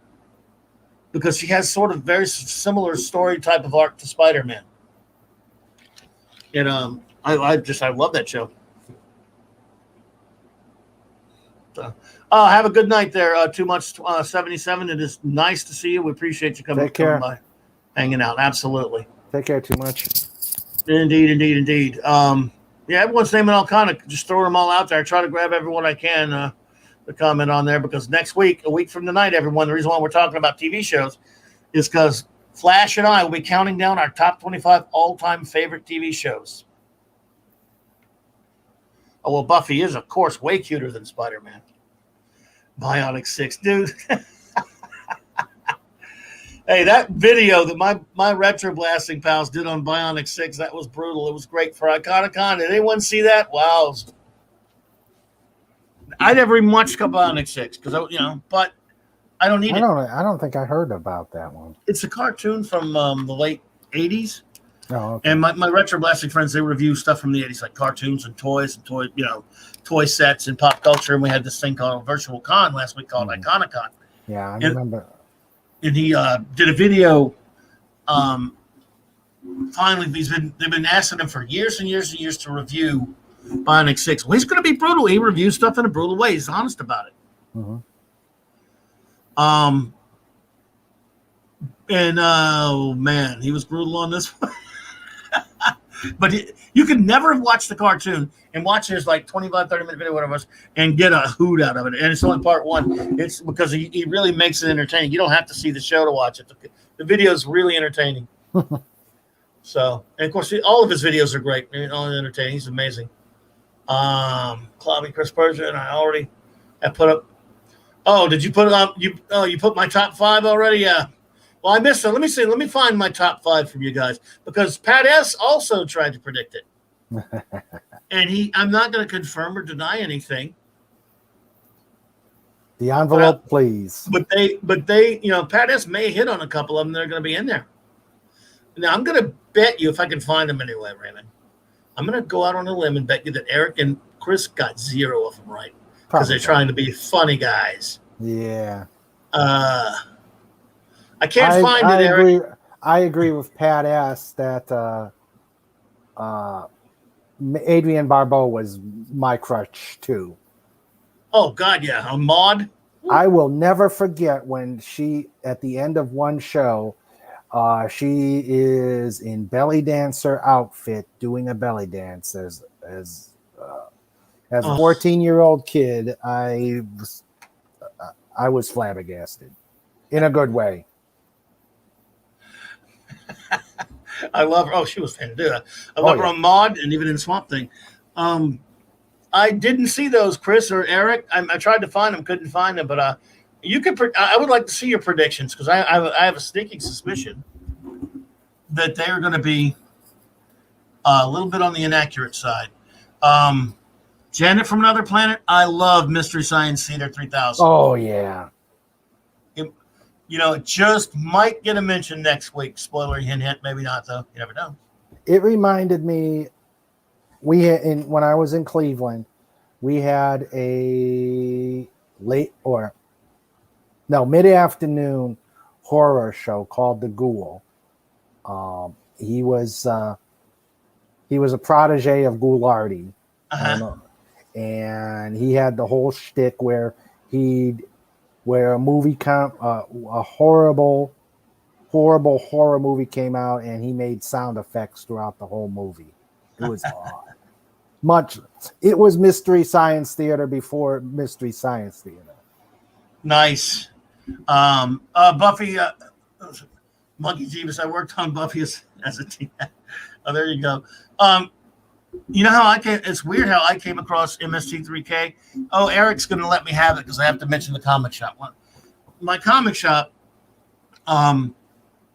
Because she has sort of very similar story type of arc to Spider-Man. And I love that show. So, have a good night there, Too Much 77. It is nice to see you. We appreciate you coming by, hanging out. Absolutely. Take care, Too Much. Indeed. Yeah, everyone's naming all kind of, just throwing them all out there. I try to grab everyone I can to comment on there, because next week, a week from tonight, everyone, the reason why we're talking about TV shows is because Flash and I will be counting down our top 25 all-time favorite TV shows. Oh, well, Buffy is, of course, way cuter than Spider-Man. Bionic 6, dude. Hey, that video that my retro blasting pals did on Bionic 6, that was brutal. It was great for Iconicon. Did anyone see that? Wow. I never even watched Bionic 6 because but I don't need it. I don't think I heard about that one. It's a cartoon from the late 80s. Oh, okay. And my retro blasting friends, they review stuff from the 80s, like cartoons and toys and toy sets and pop culture. And we had this thing called Virtual Con last week called Iconicon. Yeah, I remember. And he did a video. Finally, they've been asking him for years and years and years to review Bionic 6. Well, he's going to be brutal. He reviews stuff in a brutal way. He's honest about it. Mm-hmm. And oh man, he was brutal on this one. But you could never have watched the cartoon and watch his like 25, 30-minute video, whatever it was, and get a hoot out of it. And it's only part one. It's because he really makes it entertaining. You don't have to see the show to watch it. The video is really entertaining. So, and of course, all of his videos are great. All entertaining. He's amazing. Clobberin, Chris Persia, and I already have put up. Oh, did you put it up? You put my top 5 already? Yeah. Well, I missed it. Let me see. Let me find my top 5 from you guys, because Pat S. also tried to predict it. And I'm not going to confirm or deny anything. The envelope, please. But they, Pat S. may hit on a couple of them that are going to be in there. Now, I'm going to bet you, if I can find them anyway, Raymond, I'm going to go out on a limb and bet you that Eric and Chris got 0 of them right. Because they're trying to be funny guys. Yeah. I can't find it, Eric. I agree with Pat S. that Adrienne Barbeau was my crush, too. Oh, God, yeah. A Maud? I will never forget when she, at the end of one show, she is in belly dancer outfit doing a belly dance as a 14-year-old kid. I was flabbergasted in a good way. I love her. Oh, she was fantastic. I love her on Maud and even in Swamp Thing. I didn't see those, Chris or Eric. I tried to find them, couldn't find them. But you could. I would like to see your predictions, because I have a sneaking suspicion that they are going to be a little bit on the inaccurate side. Janet from Another Planet. I love Mystery Science Theater 3000. Oh yeah. It just might get a mention next week. Spoiler, hint, maybe not, though. You never know. It reminded me when I was in Cleveland, we had a mid-afternoon horror show called The Ghoul. He was a protege of Ghoulardi. I don't know. And he had the whole shtick where a movie a horrible horror movie came out, and he made sound effects throughout the whole movie. It was it was Mystery Science Theater before Mystery Science Theater. Nice. Buffy, Monkey Jeebus, I worked on Buffy as a teen. Oh, there you go. You know how it's weird how I came across MST3K. Oh, Eric's going to let me have it because I have to mention the comic shop. My comic shop,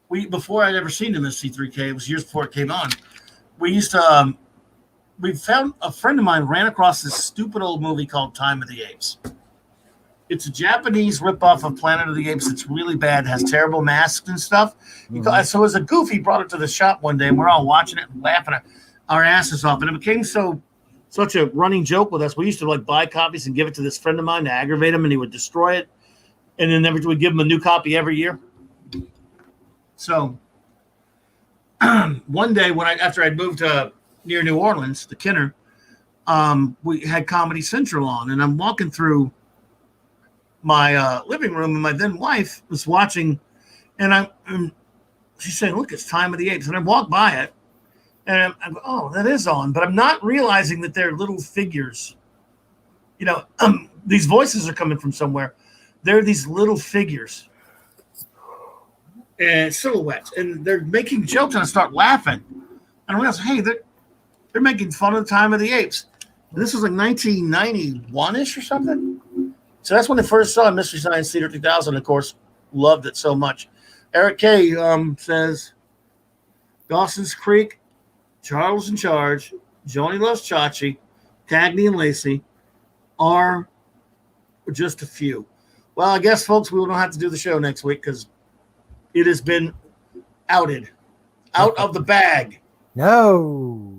before I'd ever seen MST3K, it was years before it came on. We used to, we found a friend of mine ran across this stupid old movie called Time of the Apes. It's a Japanese ripoff of Planet of the Apes. It's really bad. It has terrible masks and stuff. Mm-hmm. So as a goof, he brought it to the shop one day, and we're all watching it and laughing our asses off. And it became such a running joke with us. We used to buy copies and give it to this friend of mine to aggravate him, and he would destroy it. And then we'd give him a new copy every year. So one day after I'd moved near New Orleans, to Kenner, we had Comedy Central on, and I'm walking through my living room, and my then wife was watching, and she's saying, "Look, it's Time of the Apes." And I walk by it, and I go, "Oh, that is on," but I'm not realizing that they're little figures. These voices are coming from somewhere. They're these little figures and silhouettes, and they're making jokes, and I start laughing. And I realize, hey, they're making fun of the Time of the Apes. And this was like 1991-ish or something. So that's when I first saw Mystery Science Theater 2000. Of course, loved it so much. Eric K. Says, Dawson's Creek, Charles in Charge, Joni Loves Chachi, Cagney and Lacey are just a few. Well, I guess, folks, we will not have to do the show next week because it has been out of the bag. No.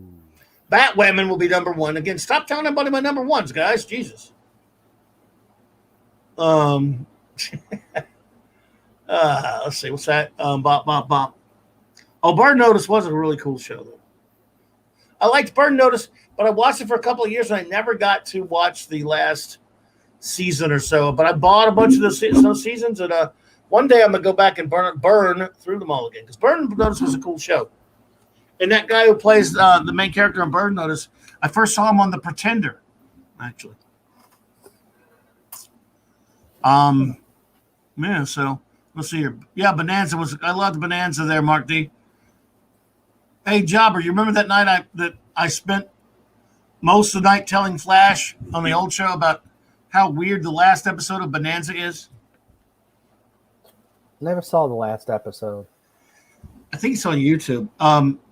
Batwoman will be number one. Again, stop telling everybody my number ones, guys. Jesus. Let's see, what's that? Bop. Oh, Burn Notice was a really cool show, though. I liked Burn Notice, but I watched it for a couple of years, and I never got to watch the last season or so. But I bought a bunch of those seasons, and one day I'm gonna go back and burn through them all again, because Burn Notice was a cool show. And that guy who plays the main character on Burn Notice, I first saw him on The Pretender, actually. Yeah, so let's see here. Yeah, Bonanza I loved Bonanza there, Mark D. Hey, Jobber, you remember that night I spent most of the night telling Flash on the old show about how weird the last episode of Bonanza is? Never saw the last episode. I think it's on YouTube.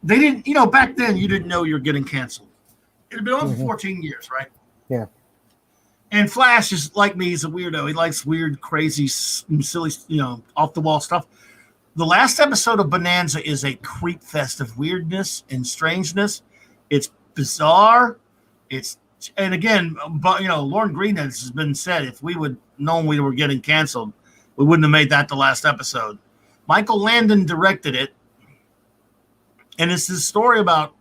They didn't, back then you didn't know you were getting canceled. It had been on for 14 years, right? Yeah. And Flash is like me. He's a weirdo. He likes weird, crazy, silly, off the wall stuff. The last episode of Bonanza is a creep fest of weirdness and strangeness. It's bizarre. And again, but Lauren Green has been said, if we would known we were getting canceled, we wouldn't have made that the last episode. Michael Landon directed it, and it's this story about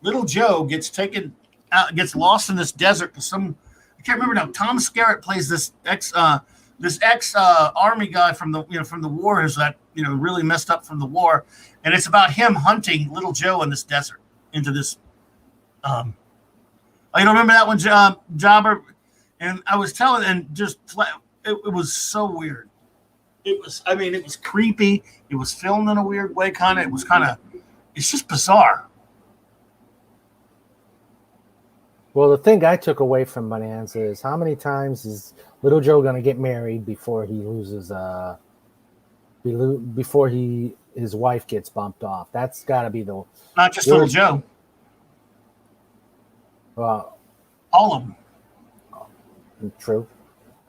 little Joe gets lost in this desert because I can't remember now. Tom Skerritt plays this ex army guy from the war, who's really messed up from the war, and it's about him hunting little Joe in this desert into this. You don't remember that one, Jobber? And I was telling, and just it was so weird. It was creepy. It was filmed in a weird way, it's just bizarre. Well, the thing I took away from Bonanza is how many times is little Joe going to get married before he loses his wife gets bumped off? That's got to be not just little Joe. All of them. True.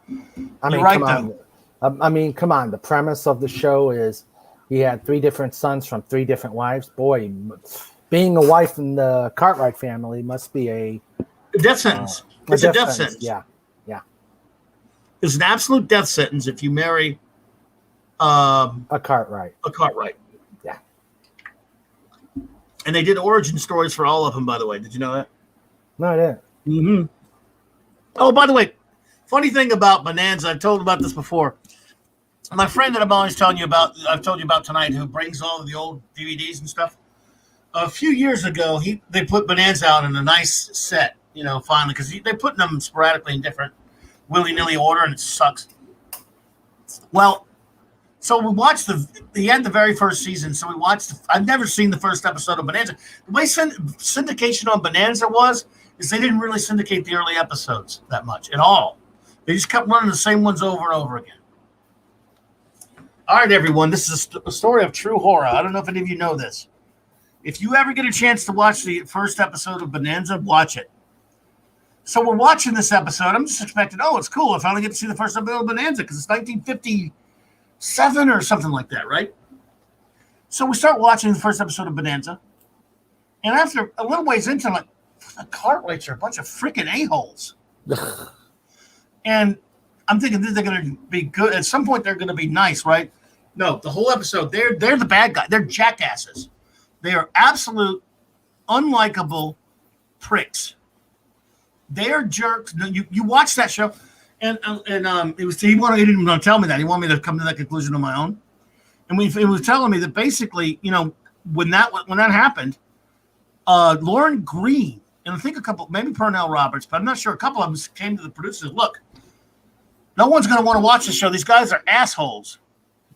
You're right, though. Come on. The premise of the show is he had 3 different sons from 3 different wives. Boy, being a wife in the Cartwright family must be a death sentence. It's a death sentence. Yeah. It's an absolute death sentence if you marry a Cartwright. A Cartwright. Yeah. And they did origin stories for all of them, by the way. Did you know that? No, I didn't. Mm-hmm. Oh, by the way, funny thing about Bonanza, I've told about this before. My friend that I'm always telling you about, I've told you about tonight, who brings all of the old DVDs and stuff. A few years ago, they put Bonanza out in a nice set, finally, because they're putting them sporadically in different willy-nilly order, and it sucks. Well, so we watched he had the very first season, so we watched, I've never seen the first episode of Bonanza. The way syndication on Bonanza is they didn't really syndicate the early episodes that much at all. They just kept running the same ones over and over again. All right, everyone, this is a story of true horror. I don't know if any of you know this. If you ever get a chance to watch the first episode of Bonanza, watch it. So we're watching this episode. I'm just expecting, it's cool. I finally get to see the first episode of Bonanza because it's 1957 or something like that, right? So we start watching the first episode of Bonanza. And after a little ways into it, I'm like, the Cartwrights are a bunch of freaking a-holes. And I'm thinking they're going to be good. At some point, they're going to be nice, right? No, the whole episode, they're the bad guy. They're jackasses. They are absolute, unlikable pricks. They are jerks. You watch that show, and he didn't want to tell me that. He wanted me to come to that conclusion on my own. And he was telling me that basically, when that happened, Lauren Green and I think maybe Pernell Roberts, but I'm not sure. A couple of them came to the producers. Look, no one's going to want to watch the show. These guys are assholes.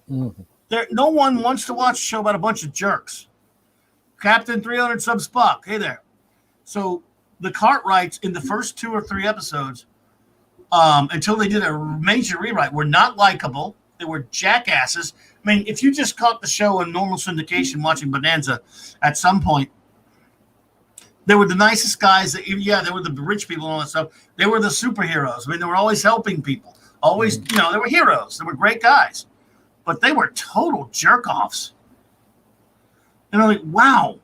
Mm-hmm. No one wants to watch a show about a bunch of jerks. Captain 300 Sub Spock. Hey there. So the Cartwrights in the first 2 or 3 episodes, until they did a major rewrite, were not likable. They were jackasses. I mean, if you just caught the show in normal syndication watching Bonanza, at some point, they were the nicest guys. They were the rich people and all that stuff. They were the superheroes. I mean, they were always helping people. Always, they were heroes. They were great guys. But they were total jerk-offs. And I'm like, wow.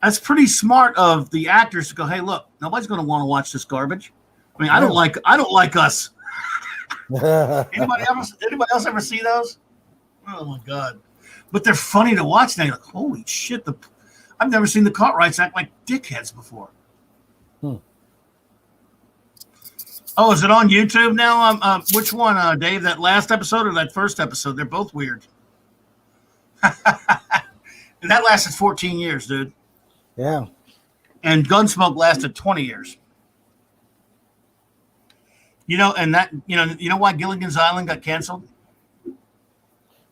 That's pretty smart of the actors to go, hey, look, nobody's going to want to watch this garbage. I mean, I don't like us. Anybody else ever see those? Oh, my God. But they're funny to watch now. You're like, holy shit. I've never seen the Cartwrights act like dickheads before. Oh, is it on YouTube now? Which one, Dave? That last episode or that first episode? They're both weird. And that lasted 14 years, dude. Yeah. And Gunsmoke lasted 20 years. And that, you know why Gilligan's Island got canceled?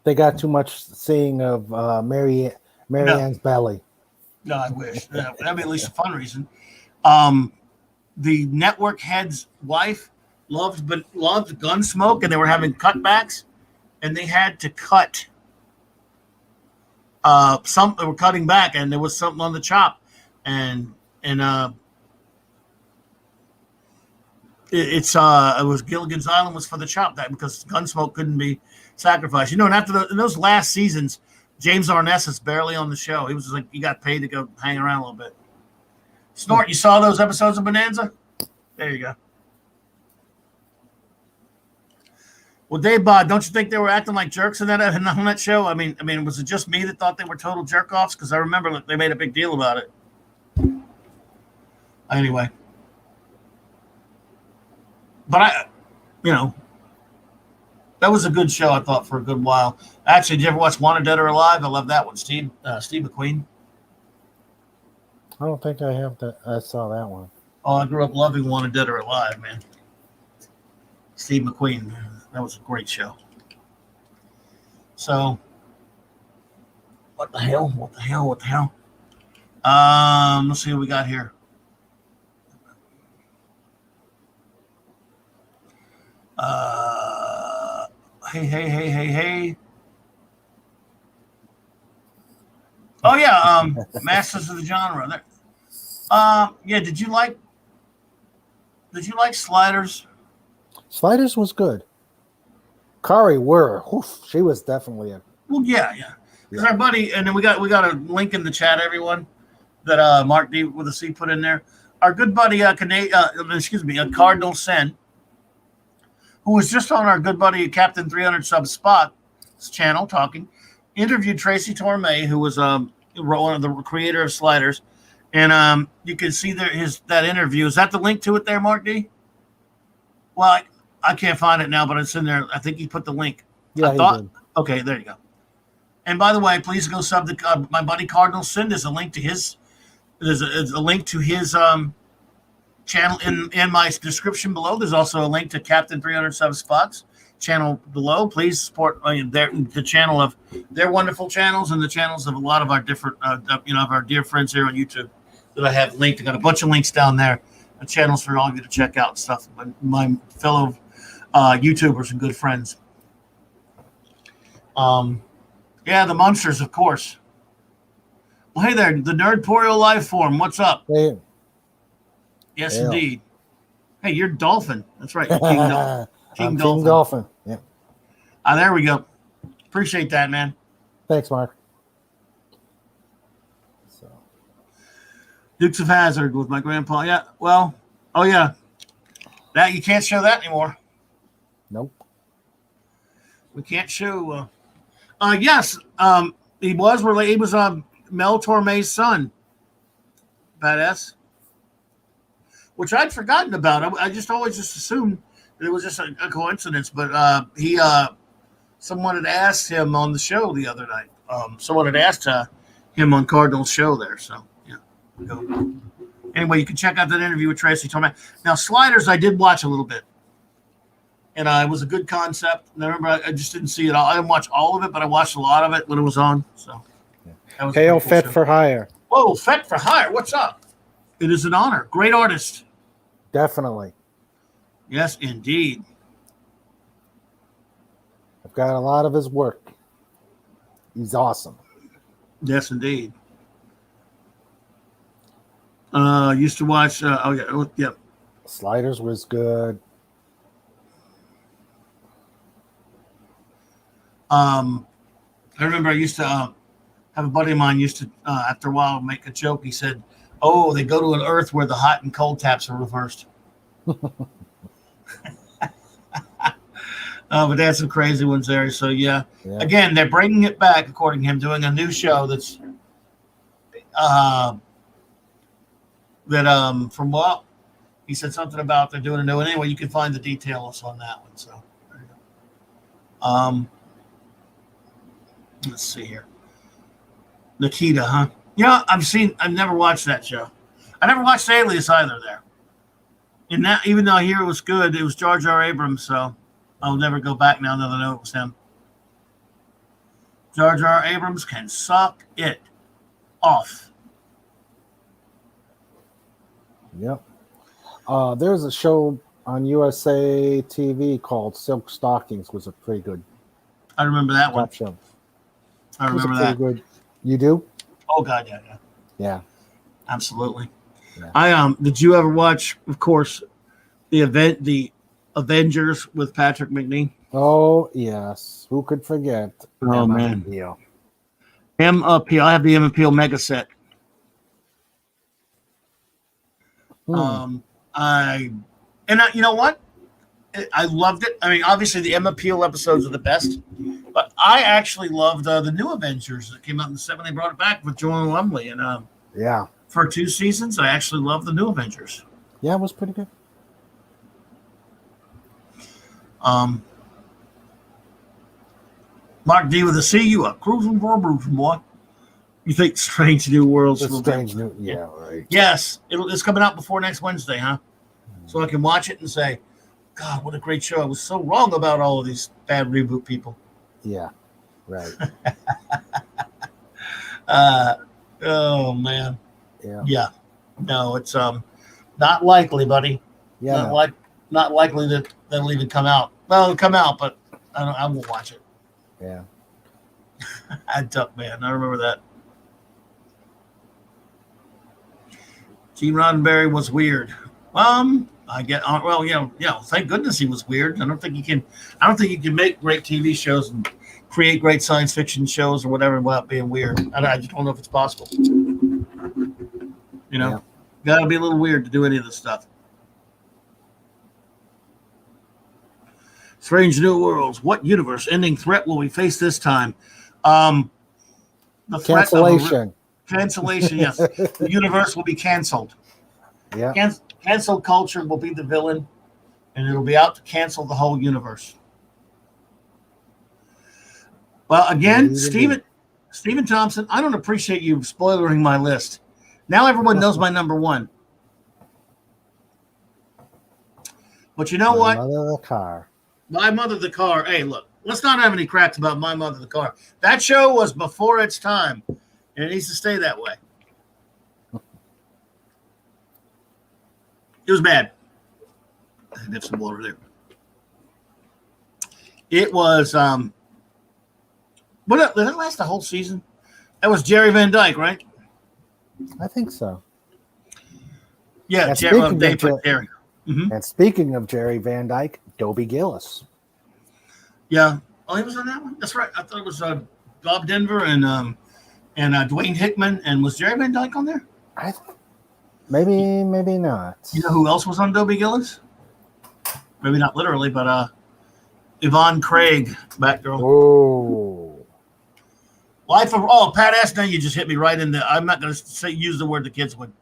They got too much seeing of Mary Ann's belly. No, I wish. That'd be at least a fun reason. The network head's wife loved Gunsmoke, and they were having cutbacks, and they had to cut they were cutting back, and there was something on the chop, and it was Gilligan's Island was for the chop that because Gunsmoke couldn't be sacrificed. And after in those last seasons, James Arness is barely on the show. He was just like, he got paid to go hang around a little bit. Snort, you saw those episodes of Bonanza? There you go. Well, Dave, don't you think they were acting like jerks on that show? I mean, was it just me that thought they were total jerk-offs? Because I remember they made a big deal about it. Anyway. But that was a good show, I thought, for a good while. Actually, did you ever watch Wanted Dead or Alive? I love that one. Steve McQueen. I don't think I have that. I saw that one. Oh, I grew up loving Wanted Dead or Alive, man. Steve McQueen. That was a great show. So, what the hell? Let's see what we got here. Hey. Oh yeah, Masters of the Genre. There. Yeah. Did you like Sliders? Sliders was good. Kari she was definitely Well, yeah. Because our buddy, and then we got a link in the chat, everyone. that Mark D with a C put in there. Our good buddy, Cardinal Sen, who was just on our good buddy Captain 300 Sub Spot's channel talking, interviewed Tracy Torme, who was one of the creator of Sliders, and you can see that interview. Is that the link to it there, Mark D? Well, I can't find it now, but it's in there. I think he put the link. Yeah, he did. did. Okay, there you go. And by the way, please go sub to my buddy Cardinal Sin. There's a link to his. There's a link to his channel in my description below. There's also a link to Captain 300 Sub Spots channel below. Please support the channel of their wonderful channels and the channels of a lot of our different of our dear friends here on YouTube that I have linked. I got a bunch of links down there, channels for all of you to check out and stuff. My fellow YouTubers and good friends. Yeah, the monsters, of course. Well, hey there, the Nerdporio live form. What's up? Hey. Yes, Hail. indeed. Hey, you're Dolphin. That's right. King Dolphin. King Dolphin. Yeah. There we go. Appreciate that, man. Thanks, Mark. So. Dukes of Hazzard with my grandpa. Yeah. Well. Oh yeah. That you can't show that anymore. Nope. We can't show. Yes. He was related. He was Mel Torme's son. Badass. Which I'd forgotten about. I just always assumed that it was just a coincidence. But someone had asked him on the show the other night. Someone had asked him on Cardinal's show there. So yeah. Anyway, you can check out that interview with Tracy Torme. Now, Sliders, I did watch a little bit. And it was a good concept. And I remember I just didn't see it all. I didn't watch all of it, but I watched a lot of it when it was on. So, Hail Fet for Hire. Whoa, Fet for Hire. What's up? It is an honor. Great artist. Definitely. Yes, indeed. I've got a lot of his work. He's awesome. Yes, indeed. Used to watch. Yeah. Sliders was good. I remember I used to have a buddy of mine used to after a while make a joke. He said, "Oh, they go to an Earth where the hot and cold taps are reversed." But they had some crazy ones there. So yeah. Again, they're bringing it back, according to him, doing a new show that's from what he said something about they're doing a new one. Anyway, you can find the details on that one. So there you go. Let's see here. Nikita, huh? Yeah, I've never watched that show. I never watched Alias either there. And that, even though I hear it was good, it was Jar Jar Abrams, so I'll never go back now that I know it was him. Jar Jar Abrams can suck it off. Yep. There's a show on USA TV called Silk Stockings. Was a pretty good. I remember that one. Show. I remember that. Good. You do? Oh God, yeah. Yeah. Absolutely. Yeah. Did you ever watch, of course, the Avengers with Patrick McNee? Oh yes. Who could forget? Oh man. Yeah. M Appeal. I have the M Appeal mega set. You know what? I loved it. I mean, obviously the M Appeal episodes are the best, but I actually loved the new Avengers that came out in the 70s. They brought it back with Joan Lumley, and yeah, for 2 seasons, I actually loved the new Avengers. Yeah, it was pretty good. Mark D with a C, you up cruising for a bruising, boy. You think Strange New Worlds? Strange New, yeah, right. Yes, it's coming out before next Wednesday, huh? So I can watch it and say, God, what a great show. I was so wrong about all of these bad reboot people. Yeah, right. Oh, man. Yeah. No, it's not likely, buddy. Yeah. Not likely that they'll even come out. Well, it'll come out, but I won't watch it. Yeah. Duck Man. I remember that. Gene Roddenberry was weird. I get on. Well, thank goodness he was weird. I don't think you can make great TV shows and create great science fiction shows or whatever without being weird. I just don't know if it's possible. You know, Yeah. got to be a little weird to do any of this stuff. Strange New Worlds. What universe-ending threat will we face this time? The threat Cancellation. of cancellation. Yes, the universe will be canceled. Yeah. Cancel culture will be the villain, and it'll be out to cancel the whole universe. Well, again, Stephen Thompson, I don't appreciate you spoilering my list. Now everyone knows my number one. But you know My what? Mother the Car. My Mother the Car. Hey, look, let's not have any cracks about My Mother the Car. That show was before its time, and it needs to stay that way. It was bad. I have some water there. It was what did that last the whole season? That was Jerry Van Dyke, right? I think so. Yeah, And Jerry. speaking of Jerry. Mm-hmm. And speaking of Jerry Van Dyke, Dobie Gillis. Yeah. Oh, he was on that one. That's right. I thought it was Bob Denver and Dwayne Hickman. And was Jerry Van Dyke on there? Maybe not. You know who else was on Dobie Gillis? Maybe not literally, but Yvonne Craig, Batgirl. Oh. Pat S. Now you just hit me right in the. I'm not going to use the word the kids would.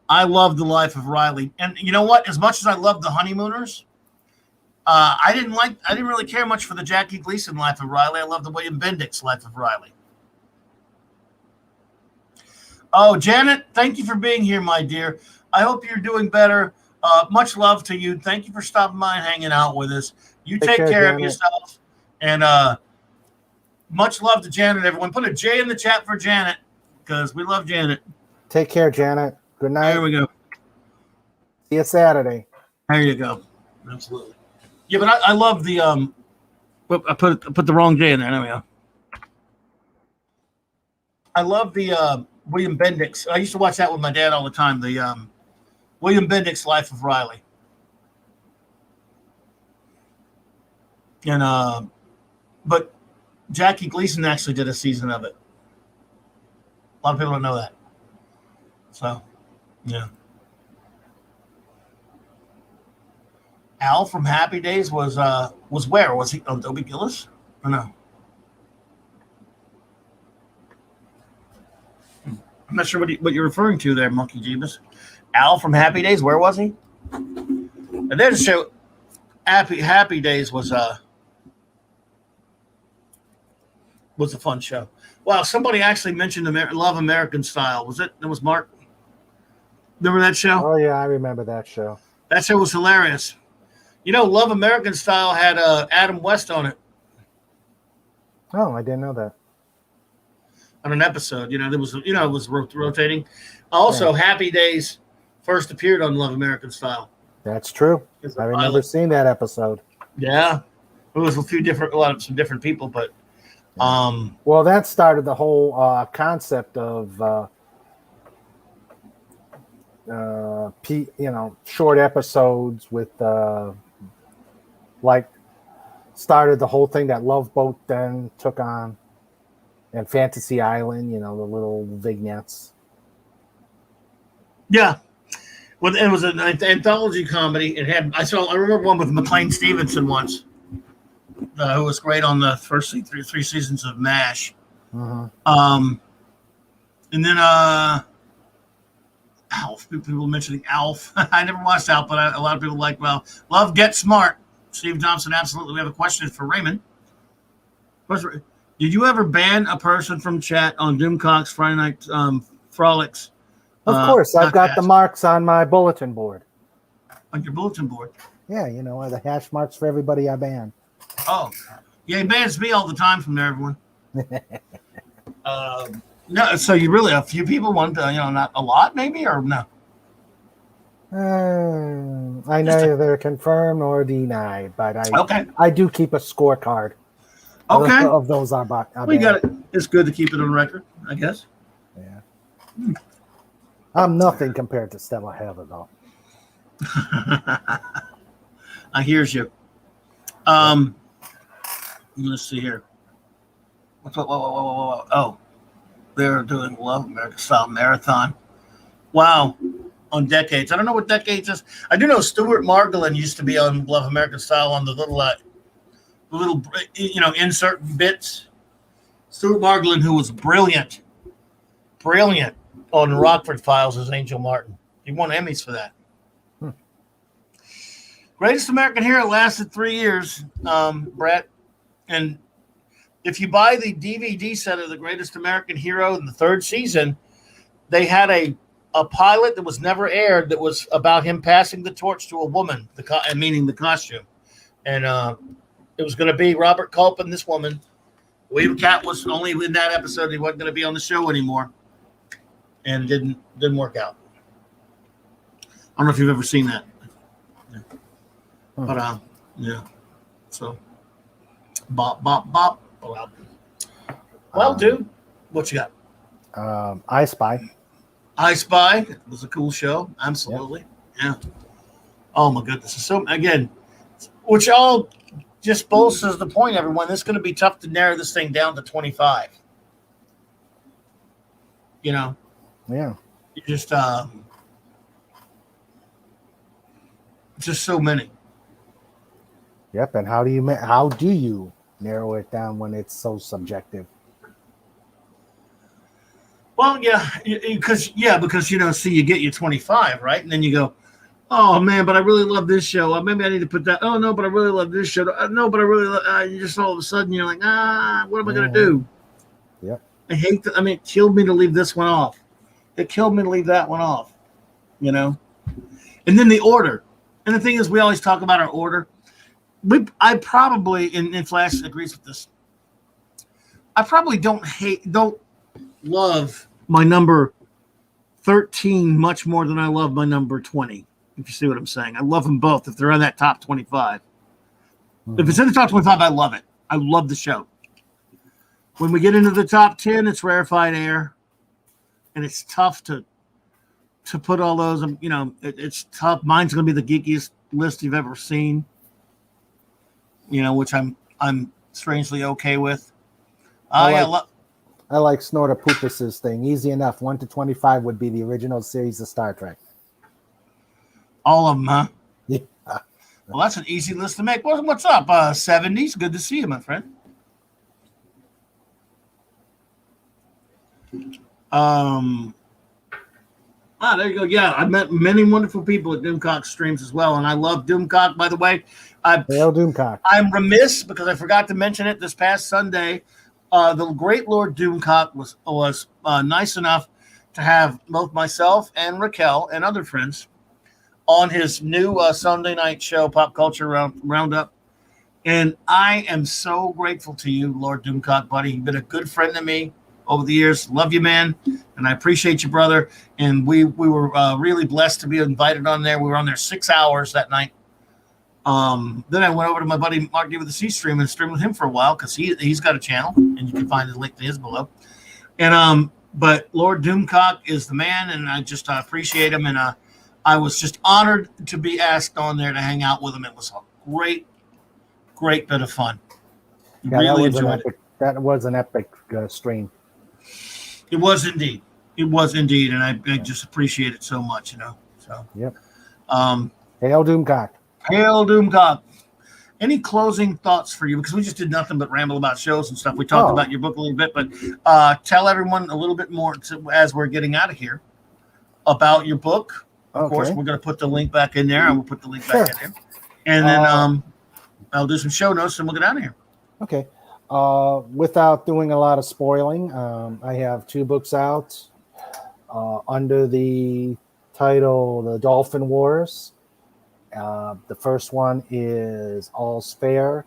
I love the life of Riley, and you know what? As much as I love the Honeymooners, I didn't really care much for the Jackie Gleason life of Riley. I love the William Bendix life of Riley. Oh, Janet, thank you for being here, my dear. I hope you're doing better. Much love to you. Thank you for stopping by and hanging out with us. You take care of yourself, and much love to Janet. Everyone, put a J in the chat for Janet because we love Janet. Take care, Janet. Good night. There we go. See you Saturday. There you go. Absolutely. Yeah, but I love the I put the wrong J in there. There we go. I love the William Bendix. I used to watch that with my dad all the time. The William Bendix Life of Riley. And but Jackie Gleason actually did a season of it. A lot of people don't know that. So, yeah. Al from Happy Days was where? Was he on Dobie Gillis? Or no? I'm not sure what you're referring to there, Monkey Jeebus. Al from Happy Days, where was he? And there's a show. Happy Days was a fun show. Wow, somebody actually mentioned Love American Style. Was it? It was Mark. Remember that show? Oh yeah, I remember that show. That show was hilarious. You know, Love American Style had Adam West on it. Oh, I didn't know that. On an episode, there was, it was rotating. Also, yeah. Happy Days first appeared on Love American Style. That's true. I remember seeing that episode. Yeah, it was some different people, but well, that started the whole concept of short episodes with started the whole thing that Love Boat then took on, and Fantasy Island, the little vignettes. Yeah. Well, it was an anthology comedy. I remember one with McLean Stevenson once, who was great on the first three seasons of MASH. Uh-huh. And then Alf. People mentioning Alf. I never watched Alf, but a lot of people like Love Get Smart. Steve Thompson, absolutely. We have a question for Raymond. Did you ever ban a person from chat on Doomcock's Friday Night Frolics? Of course. I've got the marks on my bulletin board. On your bulletin board? Yeah, the hash marks for everybody I ban. Oh. Yeah, he bans me all the time from there, everyone. No, so you really, a few people want to, not a lot maybe, or no? I neither confirm nor deny, but I do keep a scorecard. Okay. Of those I we got it. It's good to keep it on record, I guess. Yeah. I'm nothing compared to Stella Heather, though. I hears you. Let's see here. Whoa. Oh, they're doing Love American Style Marathon. Wow. On Decades. I don't know what Decades is. I do know Stuart Margolin used to be on Love American Style on the little insert bits. Stuart Margolin, who was brilliant on Rockford Files as Angel Martin. He won Emmys for that. Greatest American Hero lasted 3 years, Brett. And if you buy the DVD set of The Greatest American Hero in the third season, they had a pilot that was never aired that was about him passing the torch to a woman, meaning the costume. And it was going to be Robert Culp and this woman. William Cat was only in that episode. He wasn't going to be on the show anymore. And didn't work out. I don't know if you've ever seen that. Yeah. But, yeah. So, bop, bop, bop. Well, dude, what you got? I Spy. I Spy was a cool show. Absolutely. Yeah. Oh, my goodness. So, again, which all just bolsters the point, everyone. This is going to be tough to narrow this thing down to 25. You know? Yeah. You just so many. Yep. And how do you narrow it down when it's so subjective? Well, yeah, because see, you get your 25, right? And then you go, oh man, but I really love this show. Maybe I need to put that. Oh no, but I really love this show. No, but I really you just all of a sudden you're like, what am I gonna do? Yep. I hate that. I mean, it killed me to leave this one off. It killed me to leave that one off. You know, and then the order. And the thing is, we always talk about our order. I probably, and Flash agrees with this. I probably don't love my number 13 much more than I love my number 20, if you see what I'm saying. I love them both if they're in that top 25. Mm-hmm. If it's in the top 25, I love it. I love the show. When we get into the top 10, it's rarefied air. And it's tough to put all those, it's tough. Mine's going to be the geekiest list you've ever seen, which I'm strangely okay with. I like Snorter Poopus's thing. Easy enough. 1 to 25 would be the original series of Star Trek. All of them, huh? Yeah. Well, that's an easy list to make. What's up? 70s. Good to see you, my friend. There you go. Yeah, I met many wonderful people at Doomcock streams as well, and I love Doomcock. By the way, Hail Doomcock. I'm remiss because I forgot to mention it this past Sunday. The great Lord Doomcock was nice enough to have both myself and Raquel and other friends on his new Sunday night show, Pop Culture Roundup. And I am so grateful to you, Lord Doomcock, buddy. You've been a good friend to me over the years. Love you, man. And I appreciate you, brother. And we were really blessed to be invited on there. We were on there 6 hours that night. Then I went over to my buddy Mark D with the C stream and streamed with him for a while because he's got a channel and you can find the link to his below. And but Lord Doomcock is the man, and I just appreciate him. And I was just honored to be asked on there to hang out with him. It was a great bit of fun. Yeah, really enjoyed it. That was an epic stream. It was indeed. It was indeed, and I just appreciate it so much, So yep. Hail Doomcock. Hail Doomcock. Any closing thoughts for you? Because we just did nothing but ramble about shows and stuff. We talked about your book a little bit, but tell everyone a little bit more as we're getting out of here about your book. Of course, we're going to put the link back in there, and we'll put the link back in there. And then I'll do some show notes, and we'll get out of here. Okay. Without doing a lot of spoiling, I have 2 books out under the title The Dolphin Wars. The first one is All's Fair,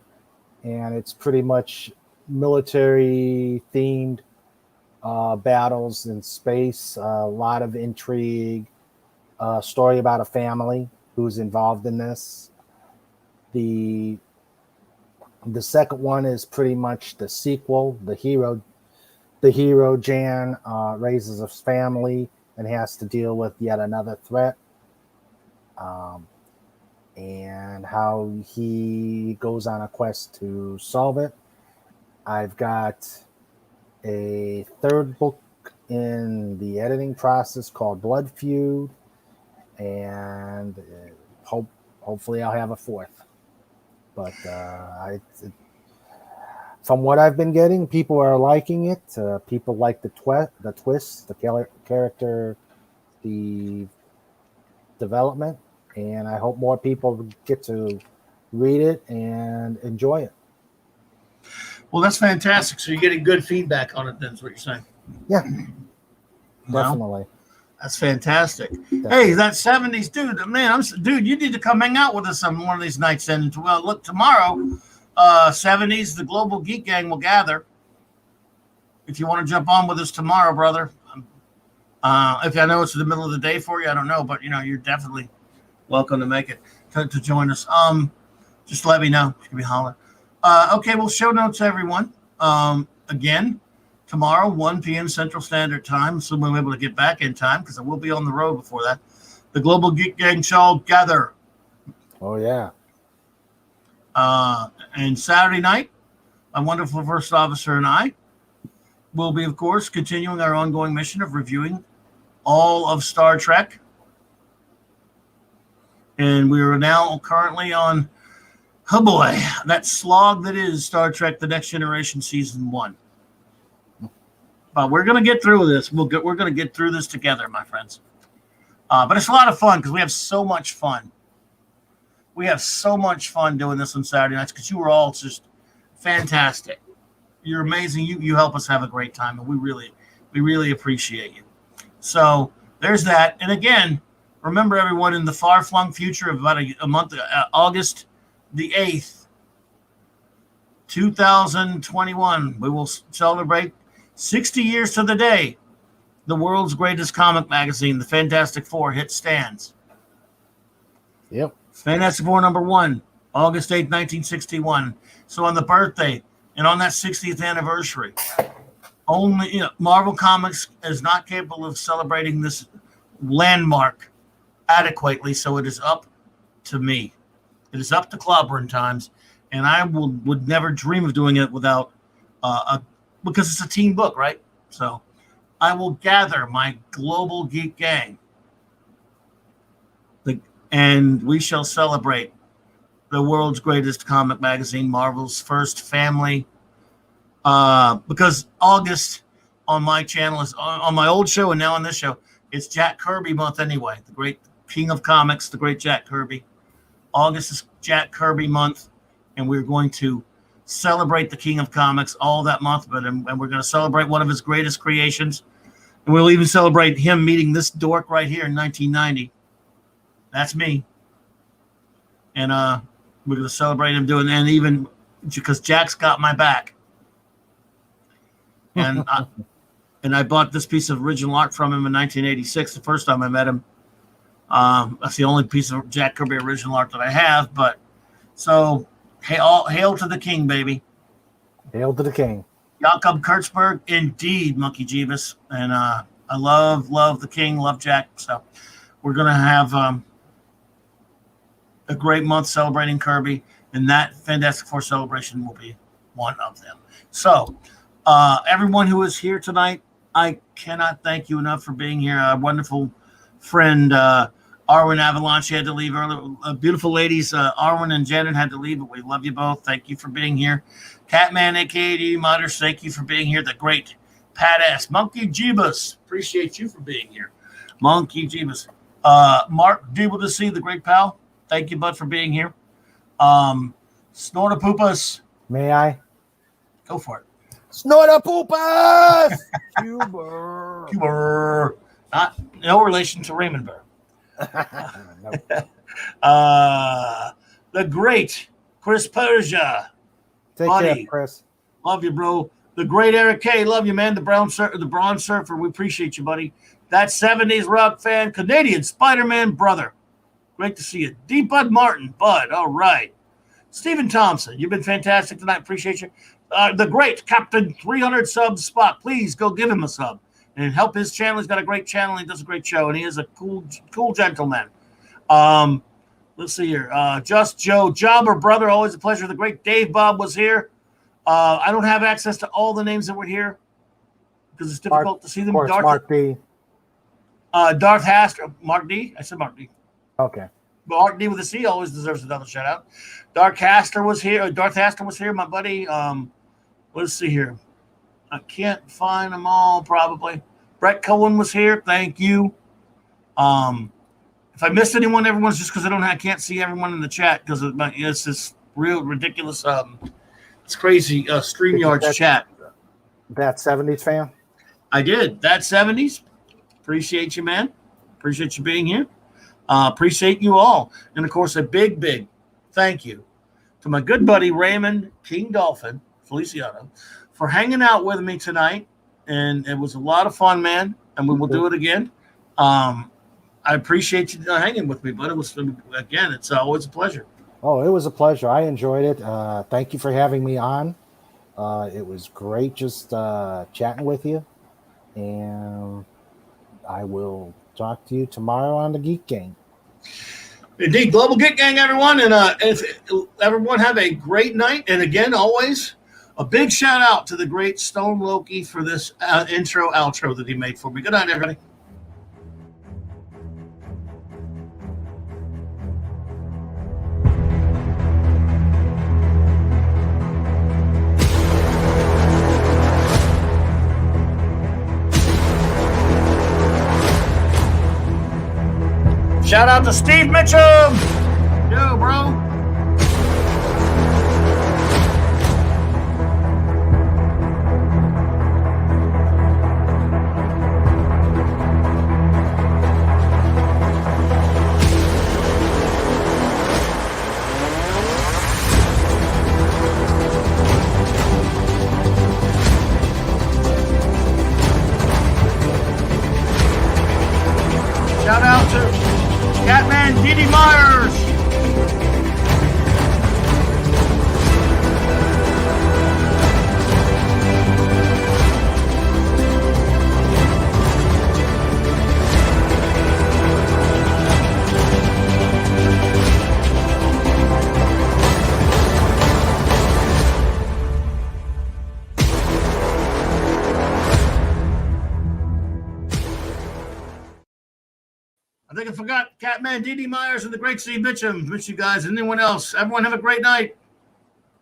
and it's pretty much military-themed battles in space, a lot of intrigue, a story about a family who's involved in this. The second one is pretty much the sequel. The hero Jan raises a family and has to deal with yet another threat, and how he goes on a quest to solve it. I've got a third book in the editing process called Blood Feud, and hopefully I'll have a fourth. But from what I've been getting, people are liking it. People like the twist, the character, the development, and I hope more people get to read it and enjoy it. Well, that's fantastic. So you're getting good feedback on it, then, is what you're saying? Yeah, Well, definitely. that's fantastic. Definitely. Hey, that 70s dude, man, dude, you need to come hang out with us on one of these nights. And look, tomorrow, 70s, the Global Geek Gang will gather. If you want to jump on with us tomorrow, brother. If I know it's in the middle of the day for you, I don't know, but you're definitely welcome to make it to join us. Just let me know. Give me a holler. Okay, well, show notes, everyone. Again, tomorrow, 1 p.m. Central Standard Time, assuming I'm able to get back in time, because I will be on the road before that. The Global Geek Gang shall gather. Oh, yeah. And Saturday night, my wonderful first officer and I will be, of course, continuing our ongoing mission of reviewing all of Star Trek. And we are now currently on, oh boy, that slog that is Star Trek The Next Generation Season 1. But we're going to get through this. We're going to get through this together, my friends. But it's a lot of fun because we have so much fun. We have so much fun doing this on Saturday nights because you were all just fantastic. You're amazing. You help us have a great time, and we really appreciate you. So there's that. And again, remember, everyone, in the far-flung future of about a month, August the 8th, 2021, we will celebrate 60 years to the day the world's greatest comic magazine, the Fantastic Four, hit stands. Yep. Fantastic Four #1, August 8th, 1961. So on the birthday and on that 60th anniversary, only Marvel Comics is not capable of celebrating this landmark adequately, so it is up to me. It is up to Clobberin Times, and I would never dream of doing it without because it's a team book, right? So I will gather my Global Geek Gang, and we shall celebrate the world's greatest comic magazine, Marvel's first family. Because August on my channel is on my old show and now on this show, it's Jack Kirby month anyway. The great king of comics, the great Jack Kirby. August is Jack Kirby month, and we're going to celebrate the king of comics all that month. And we're going to celebrate one of his greatest creations, and we'll even celebrate him meeting this dork right here in 1990. That's me. And we're going to celebrate him doing, and even because Jack's got my back. And I bought this piece of original art from him in 1986, the first time I met him. That's the only piece of Jack Kirby original art that I have. But so, hail to the king, baby. Hail to the king. Jakob Kurtzberg, indeed, Monkey Jeebus. And I love the king, love Jack. So we're going to have a great month celebrating Kirby, and that Fantastic Four celebration will be one of them. So, everyone who is here tonight, I cannot thank you enough for being here. Our wonderful friend, Arwen Avalanche, had to leave early. Beautiful ladies, Arwen and Janet had to leave, but we love you both. Thank you for being here. Catman, a.k.a. Modders, thank you for being here. The great Pat S. Monkey Jeebus, appreciate you for being here. Monkey Jeebus. Mark Deeble to see the great pal. Thank you, bud, for being here. Snortapoopas. May I? Go for it. Snortapoopas! Cuber. Cuber. No relation to Raymond Burr. The great Chris Persia. Take Buddy. care, Chris. Love you, bro. The great Eric K. Love you, man. The Bronze Surfer. We appreciate you, buddy. That 70s rock fan, Canadian Spider-Man brother. Great to see you. D. Bud Martin. Bud, all right. Stephen Thompson, you've been fantastic tonight. Appreciate you. The great Captain 300 subs Spock. Please go give him a sub and help his channel. He's got a great channel. He does a great show, and he is a cool gentleman. Let's see here. Just Joe Jobber, brother. Always a pleasure. The great Dave Bob was here. I don't have access to all the names that were here, because it's difficult to see them. Of course, Mark D. Darth Haster, Mark D. I said Mark D. Okay. But Mark D with a C always deserves another shout out. Darth Haster was here. My buddy. Let's see here. I can't find them all. Probably Brett Cohen was here. Thank you. If I missed anyone, everyone's just because I can't see everyone in the chat because it's this real ridiculous. It's crazy. StreamYard's chat. That 70s fan. I did that 70s. Appreciate you, man. Appreciate you being here. Appreciate you all, and of course, a big thank you to my good buddy Raymond King Dolphin Feliciano for hanging out with me tonight. And it was a lot of fun, man. And we will do it again. I appreciate you hanging with me, but it's always a pleasure. Oh, it was a pleasure. I enjoyed it. Thank you for having me on. It was great just chatting with you. And I will talk to you tomorrow on the Geek Gang. Indeed. Global Geek Gang, everyone. And everyone have a great night. And again, always a big shout out to the great Stone Loki for this outro that he made for me. Good night, everybody. Shout out to Steve Mitchum. Yo, bro. Shout out to Catman Didi Myers. I think I forgot Catman Didi Myers and the great Steve Mitchum. Miss you guys. Anyone else? Everyone have a great night.